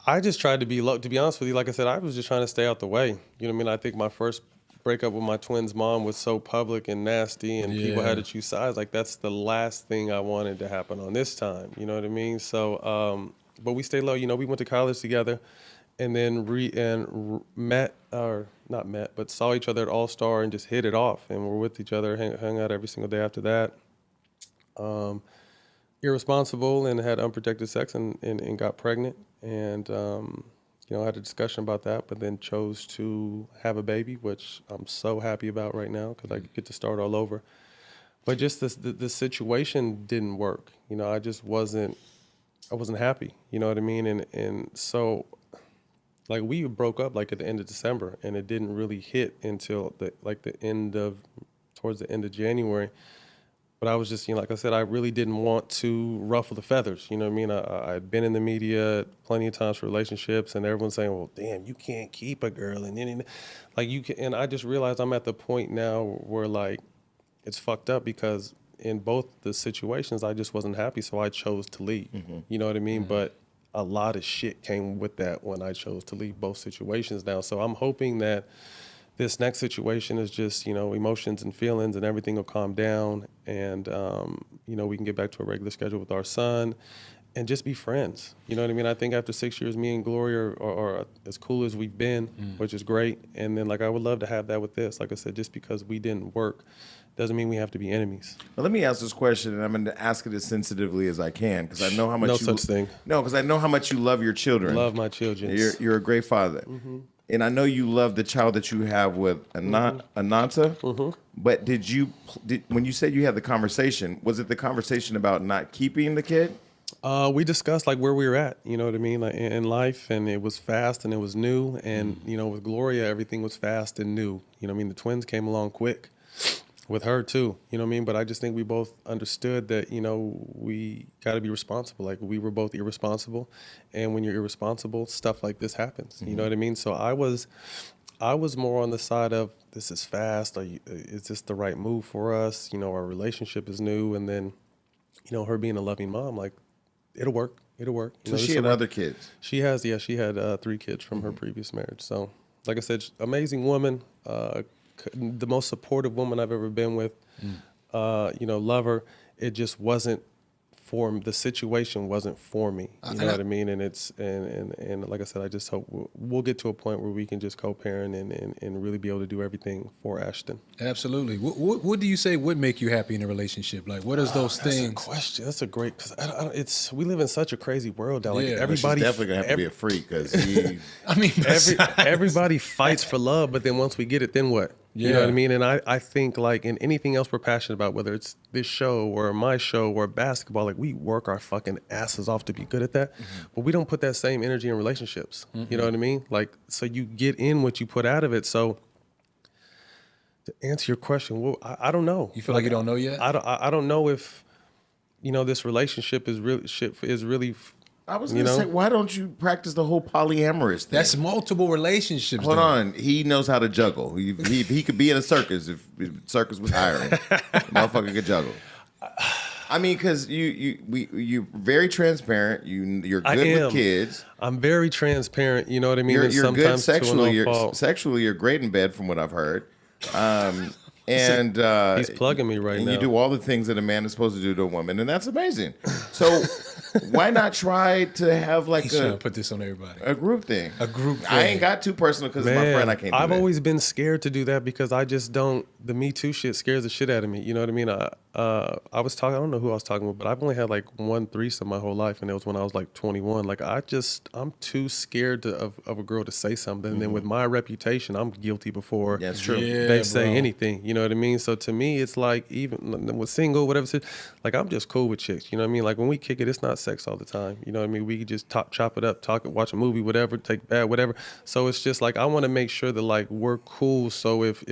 I just tried to be low. To be honest with you, like I said, I was just trying to stay out the way. You know what I mean? I think my first breakup with my twins' mom was so public and nasty, and people had to choose sides. Like, that's the last thing I wanted to happen on this time. You know what I mean? So, but we stayed low. You know, we went to college together, and then met, or not met, but saw each other at All Star and just hit it off, and we're with each other, hung out every single day after that. Irresponsible and had unprotected sex and got pregnant, and I had a discussion about that, but then chose to have a baby, which I'm so happy about right now because I get to start all over. But just the situation didn't work. You know, I wasn't happy. You know what I mean? And so, like, we broke up like at the end of December, and it didn't really hit until towards the end of January. But I was just, like I said, I really didn't want to ruffle the feathers. You know what I mean? I'd been in the media plenty of times for relationships, and everyone's saying, well, damn, you can't keep a girl. And then, like, you can, and I just realized I'm at the point now where, like, it's fucked up because in both the situations, I just wasn't happy, so I chose to leave. You know what I mean? But a lot of shit came with that when I chose to leave both situations now. So I'm hoping that this next situation is just, emotions and feelings, and everything will calm down, and we can get back to a regular schedule with our son and just be friends. You know what I mean? I think after 6 years, me and Gloria are as cool as we've been, which is great. And then, like, I would love to have that with this. Like I said, just because we didn't work doesn't mean we have to be enemies. Well, let me ask this question, and I'm going to ask it as sensitively as I can, because I know how much No such thing. No, because I know how much you love your children. Love my children. You're a great father. And I know you love the child that you have with Ananta. But when you said you had the conversation, was it the conversation about not keeping the kid? We discussed, like, where we were at, you know what I mean, like, in life, and it was fast and it was new. And, with Gloria, everything was fast and new. You know what I mean? The twins came along quick with her too, you know what I mean? But I just think we both understood that, we got to be responsible. Like, we were both irresponsible. And when you're irresponsible, stuff like this happens. You know what I mean? So I was more on the side of, this is fast. Is this the right move for us? Our relationship is new. And then, her being a loving mom, like, it'll work. It'll work. So she had other kids? She had 3 kids from her previous marriage. So, like I said, amazing woman, the most supportive woman I've ever been with. Love her. It just wasn't the situation wasn't for me. You know what I mean? And it's and like I said, I just hope we'll get to a point where we can just co-parent and really be able to do everything for Ashton. Absolutely. What do you say would make you happy in a relationship? Like, what is those things? That's a question. That's a great, because we live in such a crazy world now. Like, everybody, she's definitely gonna have to be a freak, because everybody fights for love, but then once we get it, then what? You know what I mean? And I think, like, in anything else we're passionate about, whether it's this show or my show or basketball, like, we work our fucking asses off to be good at that, but we don't put that same energy in relationships. You know what I mean? Like, so you get in what you put out of it. So to answer your question, well, I don't know. You feel like you don't know yet? I don't know if, this relationship is really. I was going to say, why don't you practice the whole polyamorous thing? That's multiple relationships. Hold on. He knows how to juggle. He could be in a circus if circus was hiring. Motherfucker could juggle. I mean, because you're very transparent. You're good with kids. I'm very transparent. You know what I mean? You're good sexually. Sexually, you're great in bed, from what I've heard. And he's plugging me right now. And you do all the things that a man is supposed to do to a woman, and that's amazing. So why not try to have, like, put this on everybody, a group thing? A group thing. I ain't got too personal because of my friend. I can't do I've that. always been scared to do that because I just don't. The Me Too shit scares the shit out of me. You know what I mean? I was talking. I don't know who I was talking with, but I've only had like one threesome my whole life, and it was when I was like 21. Like I'm too scared of a girl to say something. And then with my reputation, I'm guilty before That's true. Yeah, they say bro. anything. You know what I mean? So to me, it's like even with single, whatever. Like I'm just cool with chicks. You know what I mean? Like when we kick it, it's not sex all the time. You know what I mean? We could just chop it up, talk, watch a movie, whatever, take a bath, whatever. So it's just like I want to make sure that like we're cool. So if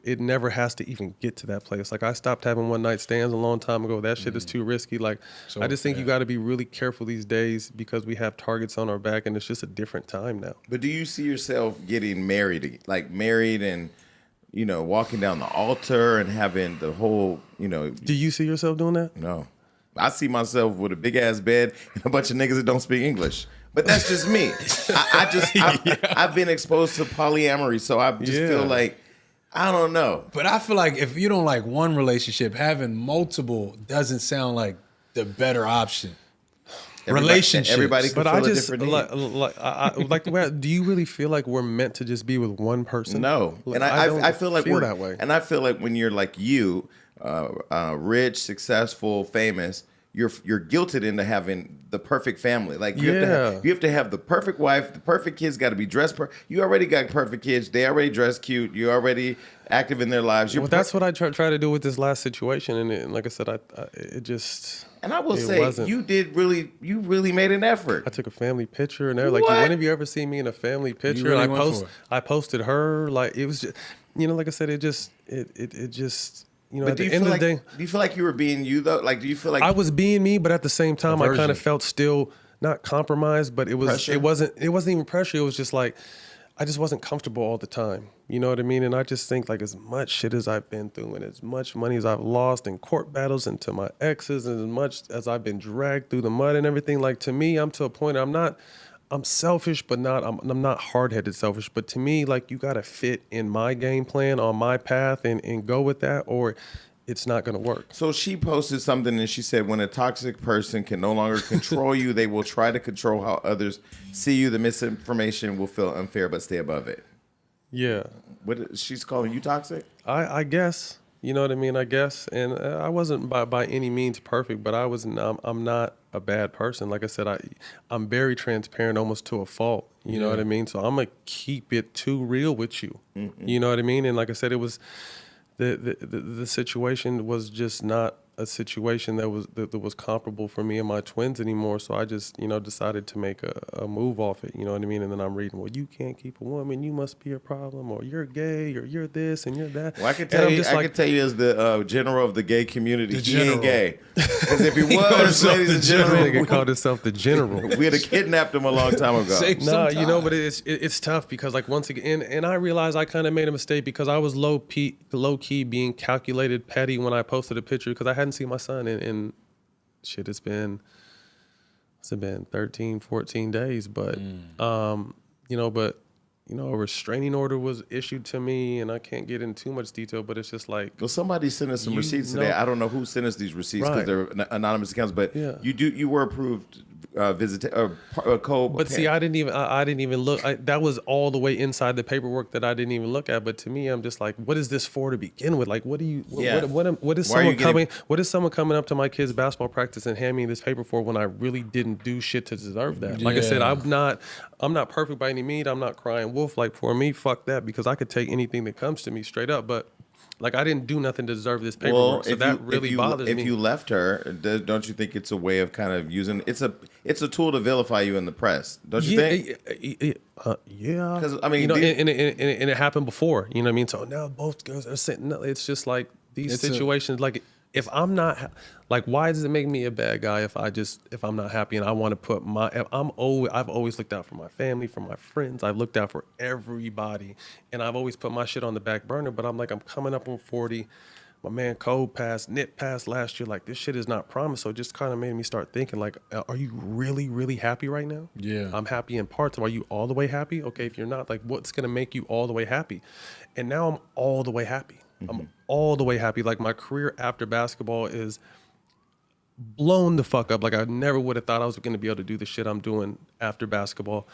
it never has to even get to that place. Like I stopped having one night stands a long time ago. That shit is too risky. Like So I just think yeah. you got to be really careful these days because we have targets on our back, and it's just a different time now. But do you see yourself getting married, like married and, you know, walking down the altar and having the whole, you know, Do you see yourself doing that? no. I see myself with a big ass bed and a bunch of niggas that don't speak English. But that's just me. I've been exposed to polyamory, so I just feel like, I don't know. But I feel like if you don't like one relationship, having multiple doesn't sound like the better option. Relationships. Everybody can But feel I a just different need. like the way. Do you really feel like we're meant to just be with one person? No, Like, and I feel like we're that way. And I feel like when you're like you, rich, successful, famous, you're guilted into having the perfect family. Like you have to have the perfect wife, the perfect kids. Got to be dressed. You already got perfect kids. They already dress cute. You already active in their lives. Well, that's what I try to do with this last situation, and like I said, it just. And I will it say, wasn't. you really made an effort. I took a family picture, and they're like, What? "When have you ever seen me in a family picture?" really And went for it. I posted her. Like it was just, like I said, it just. But At do the you end feel of the like day, do you feel like you were being you though? Like, do you feel like I was being me, but at the same time, I kind version. of felt still not compromised, but Pressure? it wasn't even pressure. It was just like I just wasn't comfortable all the time. You know what I mean? And I just think like as much shit as I've been through and as much money as I've lost in court battles and to my exes, and as much as I've been dragged through the mud and everything, like to me, I'm to a point I'm selfish, but I'm not hard-headed selfish. But to me, like you gotta fit in my game plan on my path and go with that, or it's not gonna work. So she posted something and she said, when a toxic person can no longer control you, they will try to control how others see you. The misinformation will feel unfair, but stay above it. Yeah. She's calling you toxic? I guess, you know what I mean. I guess, and I wasn't by any means perfect, but I'm not a bad person. Like I said, I'm very transparent, almost to a fault. You know what I mean. So I'm gonna keep it too real with you. Mm-hmm. You know what I mean. And like I said, it was the situation was just not a situation that was comparable for me and my twins anymore. So I just, decided to make a move off it. You know what I mean? And then I'm reading, well, you can't keep a woman. You must be a problem, or you're gay, or you're this and you're that. Well, I can tell you, I can tell you as the general of the gay community, he ain't gay. Because if he was, ladies and gentlemen, Nigga called himself the general. we'd have kidnapped him a long time ago. No, but it's tough because like once again, and I realized I kind of made a mistake because I was low key being calculated petty when I posted a picture because I hadn't seen my son in shit. It's been 13, 14 days, but a restraining order was issued to me, and I can't get into too much detail, but it's just like, Well, somebody sent us some receipts today. I don't know who sent us these receipts because Right. they're anonymous accounts, but Yeah. you were approved But see, I didn't even look. That was all the way inside the paperwork that I didn't even look at. But to me, I'm just like, what is this for to begin with? Like, what do you? Yeah. What is Why are you someone coming? What is someone coming up to my kid's basketball practice and hand me this paper for when I really didn't do shit to deserve that? Like I said, Yeah. I'm not perfect by any means. I'm not crying wolf. Like for me, fuck that, because I could take anything that comes to me straight up. But like I didn't do nothing to deserve this paperwork, so that really bothers me. If you left her, don't you think it's a way of kind of using it's a tool to vilify you in the press? Don't you think? Yeah, 'Cause, I mean, and it happened before. You know what I mean? So now both girls are sitting. No, it's just like these situations. Like if I'm not like, why does it make me a bad guy if I'm not happy and I want to put I've always looked out for my family, for my friends. I've looked out for everybody, and I've always put my shit on the back burner. But I'm coming up on 40. My man Kobe passed, Nip passed last year. Like this shit is not promised. So it just kind of made me start thinking like, are you really, really happy right now? Yeah. I'm happy in parts. Are you all the way happy? Okay, if you're not, like what's gonna make you all the way happy? And now I'm all the way happy. I'm all the way happy. Like my career after basketball is blown the fuck up. Like I never would have thought I was gonna be able to do the shit I'm doing after basketball.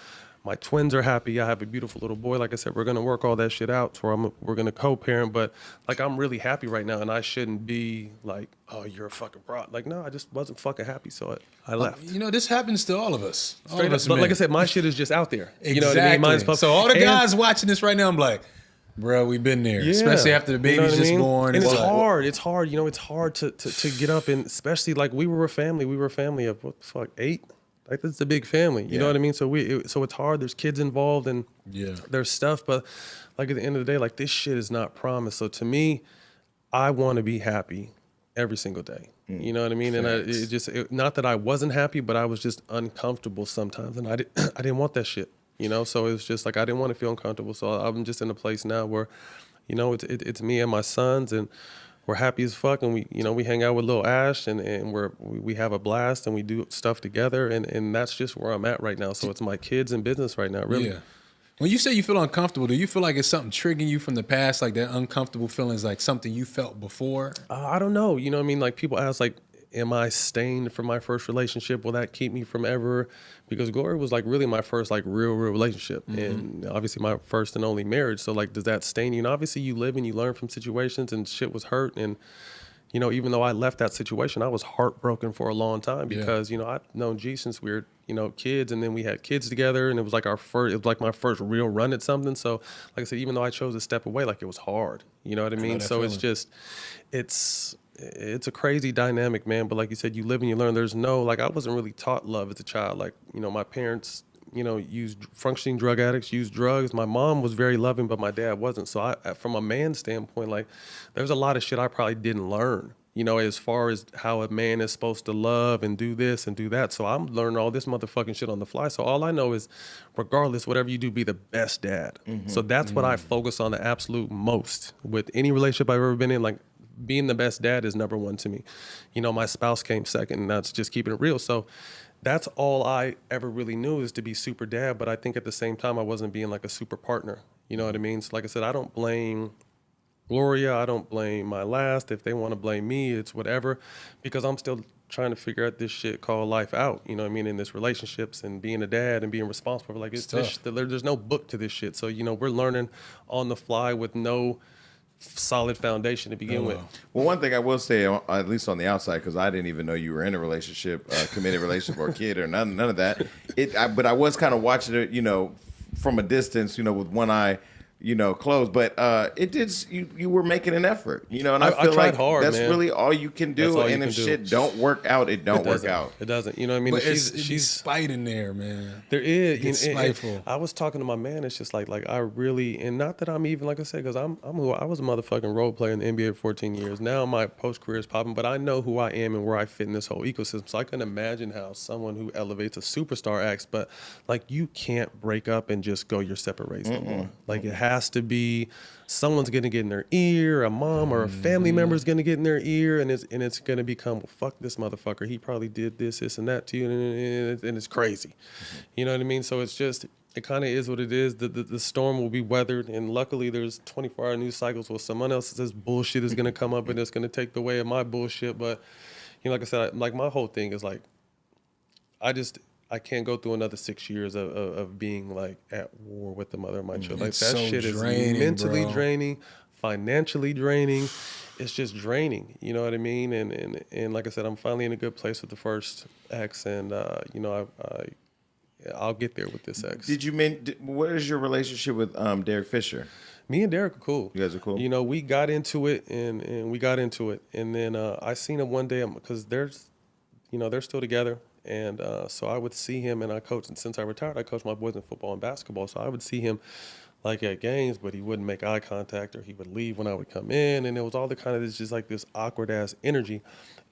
My twins are happy. I have a beautiful little boy. Like I said, we're gonna work all that shit out. So we're gonna co-parent. But like, I'm really happy right now, and I shouldn't be like, oh, you're a fucking broad. Like, no, I just wasn't fucking happy, so I left. You know, this happens to all of us. All Straight of up. us But men. like I said, my shit is just out there. Exactly. You know what I mean? Mine's public. So all the And- guys watching this right now, I'm like, bro, we've been there. Yeah. Especially after the baby's You know what I just mean? born. And it's like, hard. It's hard. You know, it's hard to get up, and especially like we were a family. We were a family of what the fuck, 8? Like, this is a big family. You know what I mean? So so it's hard. There's kids involved, and there's stuff. But like, at the end of the day, like, this shit is not promised. So to me, I want to be happy every single day. You know what I mean? Facts. And not that I wasn't happy, but I was just uncomfortable sometimes, and I didn't want that shit. You know, so it was just like I didn't want to feel uncomfortable. So I'm just in a place now where, you know, it's me and my sons, and we're happy as fuck, and we hang out with little Ash, and we have a blast, and we do stuff together, and that's just where I'm at right now. So it's my kids and business right now, really. Yeah. When you say you feel uncomfortable, do you feel like it's something triggering you from the past, like that uncomfortable feeling is like something you felt before? I don't know. You know what I mean? Like, people ask, like, am I stained from my first relationship? Will that keep me from ever? Because Glory was like really my first like real relationship, and obviously my first and only marriage. So like, does that stain you? And obviously you live and you learn from situations, and shit was hurt. And you know, even though I left that situation, I was heartbroken for a long time because you know, I've known G since we were, you know, kids, and then we had kids together, and it was like my first real run at something. So like I said, even though I chose to step away, like, it was hard. You know what I mean? So feeling. it's just, it's a crazy dynamic, man. But like you said, you live and you learn. There's no, like, I wasn't really taught love as a child. Like, you know, my parents, you know, functioning drug addicts, used drugs. My mom was very loving, but my dad wasn't. So from a man's standpoint, like, there's a lot of shit I probably didn't learn, you know, as far as how a man is supposed to love and do this and do that. So I'm learning all this motherfucking shit on the fly. So all I know is, regardless, whatever you do, be the best dad. So that's what I focus on the absolute most with any relationship I've ever been in. Like, being the best dad is number one to me. You know, my spouse came second, and that's just keeping it real. So that's all I ever really knew, is to be super dad. But I think at the same time, I wasn't being like a super partner. You know what I mean? So like I said, I don't blame Gloria. I don't blame my last. If they want to blame me, it's whatever, because I'm still trying to figure out this shit called life out. You know what I mean? In this relationships and being a dad and being responsible. Like, there's no book to this shit. So, you know, we're learning on the fly with no solid foundation to begin with. Well, one thing I will say, at least on the outside, because I didn't even know you were in a relationship, committed relationship, or a kid, or none of that. But I was kind of watching it, you know, from a distance, you know, with one eye, you know, closed. But it did. You were making an effort, you know, and I feel tried like hard, that's man. really all you can do. That's all you And can if do. shit don't work out, it don't work out. It doesn't. You know what I mean? But She's spite in there, man. There is. It's spiteful. I was talking to my man. It's just like I really, and not that I'm even, like I said, because I was a motherfucking role player in the NBA for 14 years. Now my post career is popping, but I know who I am and where I fit in this whole ecosystem. So I can imagine how someone who elevates a superstar acts. But like, you can't break up and just go your separate ways anymore. Like, it has to be, someone's gonna get in their ear, a mom or a family member is gonna get in their ear, and it's gonna become, well, fuck this motherfucker. He probably did this and that to you, and it's crazy. You know what I mean? So it's just, it kind of is what it is. The storm will be weathered, and luckily there's 24-hour news cycles where someone else's bullshit is gonna come up, and it's gonna take the way of my bullshit. But you know, like I said, like, my whole thing is like, I can't go through another 6 years of being like at war with the mother of my children. Like, It's that so shit is draining, mentally bro. draining, financially draining. It's just draining. You know what I mean? And like I said, I'm finally in a good place with the first ex, and you know, I'll get there with this ex. What is your relationship with Derek Fisher? Me and Derek are cool. You guys are cool? You know, we got into it, and then I seen him one day, because they're still together. And so I would see him, and I coached, and since I retired, I coached my boys in football and basketball. So I would see him like at games, but he wouldn't make eye contact, or he would leave when I would come in. And it was all the kind of this, just like this awkward ass energy.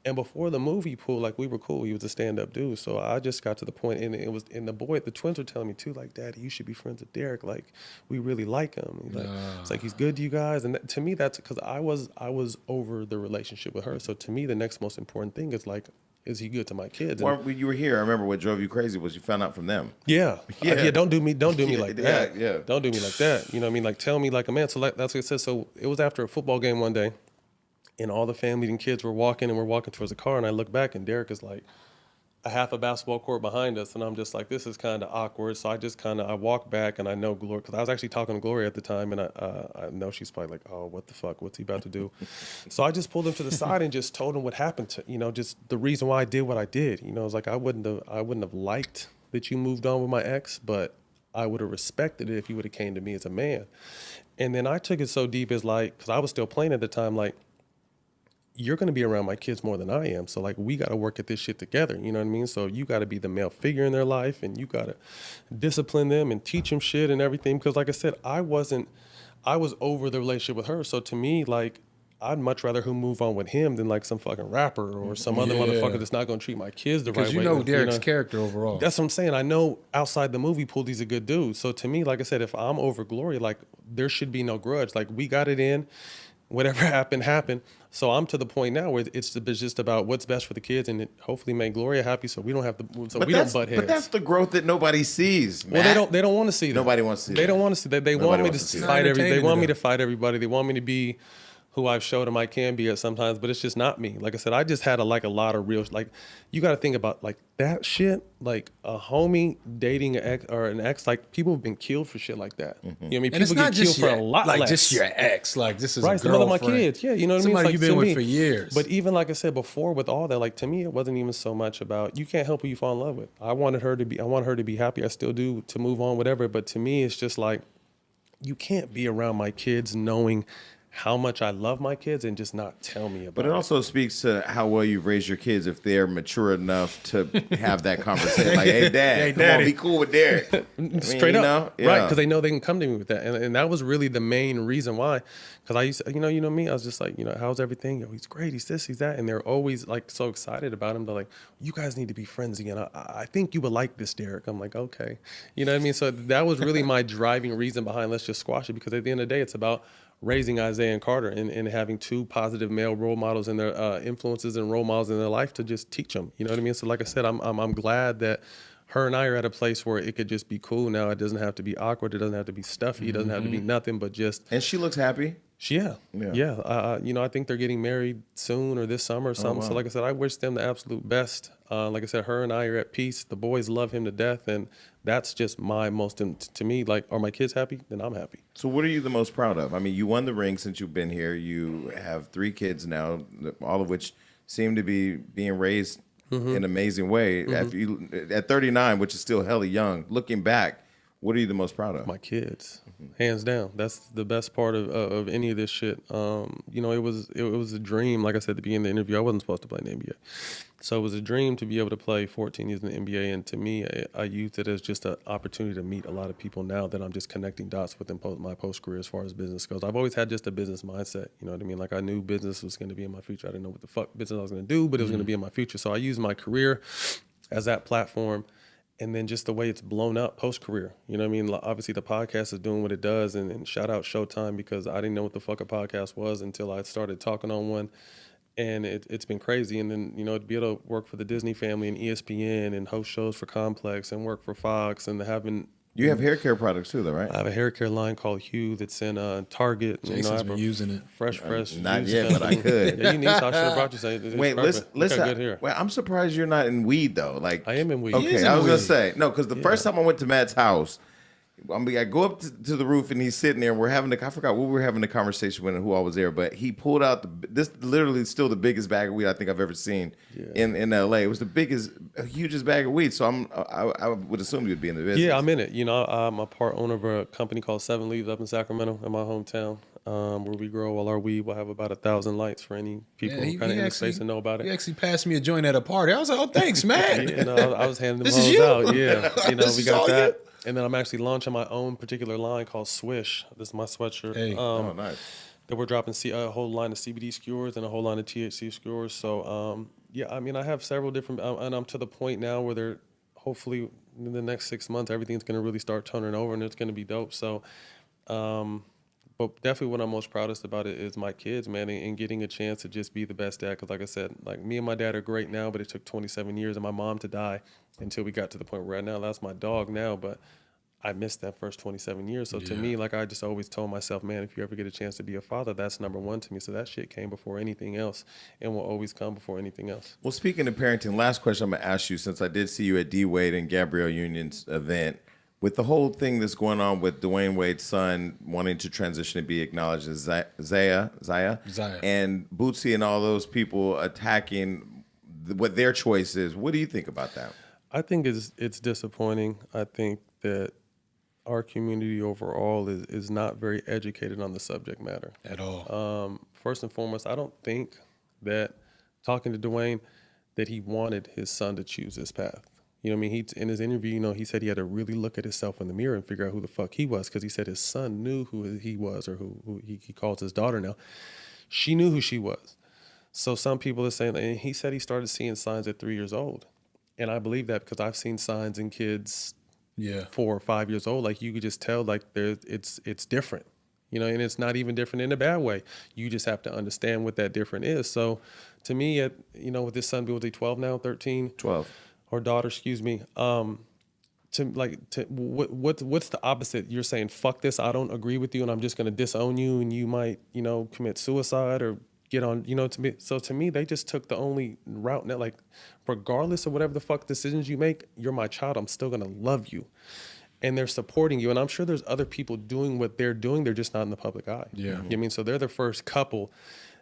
And before the movie pool, like, we were cool. He was a stand-up dude. So I just got to the point, and the twins were telling me too, like, Daddy, you should be friends with Derek. Like, we really like him. He's like, it's like, he's good to you guys. And to me, that's because I was over the relationship with her. So to me, the next most important thing is like, is he good to my kids? Well, when you were here, I remember what drove you crazy was you found out from them. Yeah. Don't do me like that. Yeah. Don't do me like that. You know what I mean? Like, tell me like a man. So like, that's what it says. So it was after a football game one day, and all the family and kids were walking towards the car, and I look back, and Derek is like a half a basketball court behind us, and I'm just like, this is kind of awkward. So I walk back, and I know Gloria, because I was actually talking to Gloria at the time, and I know she's probably like, oh, what the fuck, what's he about to do? So I just pulled him to the side and just told him what happened to, just the reason why I did what I did. It was like I wouldn't have liked that you moved on with my ex, but I would have respected it if you would have came to me as a man. And then I took it so deep as like, because I was still playing at the time, like, you're going to be around my kids more than I am. So like, we got to work at this shit together. You know what I mean? So you got to be the male figure in their life, and you got to discipline them and teach them shit and everything. Because like I said, I was over the relationship with her. So to me, like, I'd much rather who move on with him than like some fucking rapper or some other motherfucker that's not going to treat my kids the right way. Because you know Derek's character overall. That's what I'm saying. I know outside the movie pool, he's a good dude. So to me, like I said, if I'm over Glory, like, there should be no grudge. Like, we got it in. Whatever happened. So I'm to the point now where it's just about what's best for the kids, and hopefully make Gloria happy, so we don't have to. So we don't butt heads. But that's the growth that nobody sees, man. Well, they don't want to see that. Nobody wants to see that. They don't want to see that. They want me to fight They want me to fight everybody. They want me to be who I've showed them I can be at sometimes, but it's just not me. Like I said, I just had a lot of real, like, you got to think about like that shit, like a homie dating an ex, like people have been killed for shit like that. Mm-hmm. You know what I mean? People get killed for a lot like less. Just your ex, like this is right, a some of my girlfriend. kids. Yeah, you know what I mean? Somebody Like, you've been with for years. But even like I said before, with all that, like to me, it wasn't even so much about you can't help who you fall in love with. I want her to be happy. I still do, to move on, whatever. But to me, it's just like you can't be around my kids knowing how much I love my kids and just not tell me about it. But it also speaks to how well you've raised your kids if they're mature enough to have that conversation. Like, hey, Dad, come on, be cool with Derek. Straight up. Right, because they know they can come to me with that. And that was really the main reason why. Because I used to, you know me, I was just like, how's everything? Yo, he's great, he's this, he's that. And they're always like so excited about him. They're like, you guys need to be friends again. I think you would like this, Derek. I'm like, okay. You know what I mean? So that was really my driving reason behind let's just squash it. Because at the end of the day, it's about raising Isaiah and Carter and having two positive male role models in their influences and role models in their life to just teach them. You know what I mean? So like I said, I'm glad that her and I are at a place where it could just be cool now. It doesn't have to be awkward. It doesn't have to be stuffy. It doesn't have to be nothing but just. And she looks happy. Yeah. I think they're getting married soon or this summer or something. wow. So like I said, I wish them the absolute best. Like I said, her and I are at peace. The boys love him to death, and that's just my most, to me, like, are my kids happy? Then I'm happy. So what are you the most proud of? I mean, you won the ring since you've been here. You have 3 kids now, all of which seem to be being raised in an amazing way. At 39, which is still hella young, looking back, what are you the most proud of? My kids, hands down. That's the best part of any of this shit. It was a dream. Like I said at the beginning of the interview, I wasn't supposed to play in the NBA. So it was a dream to be able to play 14 years in the NBA. And to me, I used it as just an opportunity to meet a lot of people now that I'm just connecting dots with in my post-career as far as business goes. I've always had just a business mindset. You know what I mean? Like, I knew business was going to be in my future. I didn't know what the fuck business I was going to do, but it was going to be in my future. So I used my career as that platform. And then just the way it's blown up post-career. You know what I mean? Obviously, the podcast is doing what it does. And shout out Showtime, because I didn't know what the fuck a podcast was until I started talking on one. And it's been crazy. And then, to be able to work for the Disney family and ESPN and host shows for Complex and work for Fox and having... You have hair care products too, though, right? I have a hair care line called Hue that's in Target. Jason's been using it. Fresh. Not yet, but I could. Yeah, you need to. I should have brought you something. Wait, listen. Good hair. Well, I'm surprised you're not in weed though. Like, I am in weed. Okay, I was gonna say no, because the first time I went to Matt's house, I go up to the roof and he's sitting there. And we're having I forgot what we were having a conversation with and who I was there, but he pulled out this literally still the biggest bag of weed I think I've ever seen in LA. It was the hugest bag of weed. So I would assume you'd be in the business. Yeah, I'm in it. I'm a part owner of a company called 7 Leaves up in Sacramento, in my hometown, where we grow all our weed. We'll have about 1,000 lights for any people who kind of in the space and know about it. He actually passed me a joint at a party. I was like, oh, thanks, man. I was handing them This hoes is you? out. Yeah, we got that. You? And then I'm actually launching my own particular line called Swish. This is my sweatshirt. Hey. Nice. That we're dropping a whole line of CBD skewers and a whole line of THC skewers. So, I have several different, and I'm to the point now where they're hopefully in the next 6 months, everything's going to really start turning over and it's going to be dope. So, but definitely what I'm most proudest about it is my kids, man, and getting a chance to just be the best dad. Because like I said, like me and my dad are great now, but it took 27 years and my mom to die until we got to the point where right now that's my dog now. But I missed that first 27 years. So to me, like I just always told myself, man, if you ever get a chance to be a father, that's number one to me. So that shit came before anything else and will always come before anything else. Well, speaking of parenting, last question I'm going to ask you, since I did see you at D. Wade and Gabrielle Union's event, with the whole thing that's going on with Dwayne Wade's son wanting to transition and be acknowledged as Zaya, and Bootsy and all those people attacking what their choice is, what do you think about that? I think it's disappointing. I think that our community overall is not very educated on the subject matter. At all. First and foremost, I don't think that, talking to Dwayne, that he wanted his son to choose this path. You know what I mean? He, in his interview, you know, he said he had to really look at himself in the mirror and figure out who the fuck he was, because he said his son knew who he was, or who he calls his daughter now. She knew who she was. So some people are saying, and he said he started seeing signs at 3 years old. And I believe that because I've seen signs in kids 4 or 5 years old. Like you could just tell, like it's different, you know, and it's not even different in a bad way. You just have to understand what that different is. So to me, you know, with this son, was he 12 now, 13? 12. Or daughter, excuse me. What's the opposite? You're saying, fuck this, I don't agree with you, and I'm just going to disown you, and you might, you know, commit suicide or get on, you know, to me, they just took the only route. Now, like, regardless of whatever the fuck decisions you make, you're my child, I'm still going to love you. And they're supporting you. And I'm sure there's other people doing what they're doing. They're just not in the public eye. Yeah. You know what I mean? So they're the first couple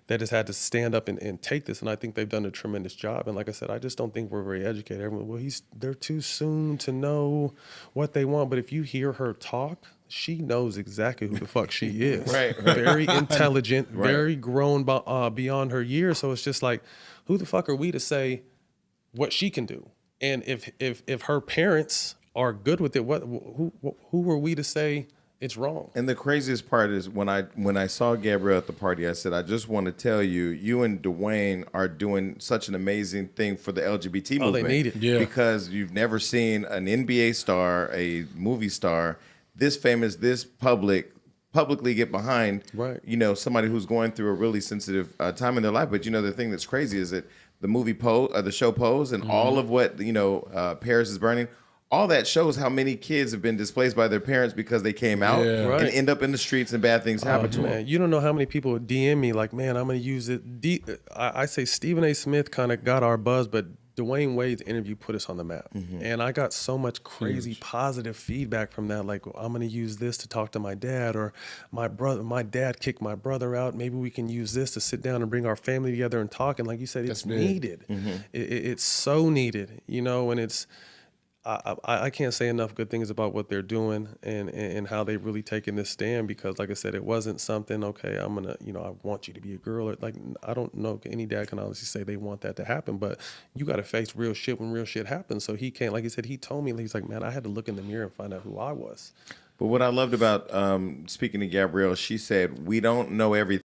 that has had to stand up and take this. And I think they've done a tremendous job. And like I said, I just don't think we're very educated. Everyone, well, they're too soon to know what they want. But if you hear her talk, she knows exactly who the fuck she is. Right. Very intelligent, very grown beyond her years. So it's just like, who the fuck are we to say what she can do? And if her parents are good with it, who are we to say it's wrong? And the craziest part is when I saw Gabrielle at the party, I said, I just want to tell you, you and Dwayne are doing such an amazing thing for the LGBT movement. Oh, they need it. Yeah. Because you've never seen an NBA star, a movie star, this famous, this publicly get behind, you know, somebody who's going through a really sensitive time in their life. But, you know, the thing that's crazy is that the movie the show Pose and all of what, you know, Paris is Burning, all that shows how many kids have been displaced by their parents because they came out and end up in the streets and bad things happen to them. You don't know how many people DM me like, man, I'm going to use it. I say Stephen A. Smith kind of got our buzz, but Dwayne Wade's interview put us on the map. And I got so much crazy positive feedback from that. Like, I'm going to use this to talk to my dad, or my dad kicked my brother out. Maybe we can use this to sit down and bring our family together and talk. And like you said, it's needed. It's so needed, you know, and it's, I can't say enough good things about what they're doing and how they've really taken this stand, because like I said, it wasn't something, okay, I'm going to, you know, I want you to be a girl. Or, like, I don't know any dad can honestly say they want that to happen, but you got to face real shit when real shit happens. So he can't, like he said, he told me, he's like, man, I had to look in the mirror and find out who I was. But what I loved about speaking to Gabrielle, she said, we don't know everything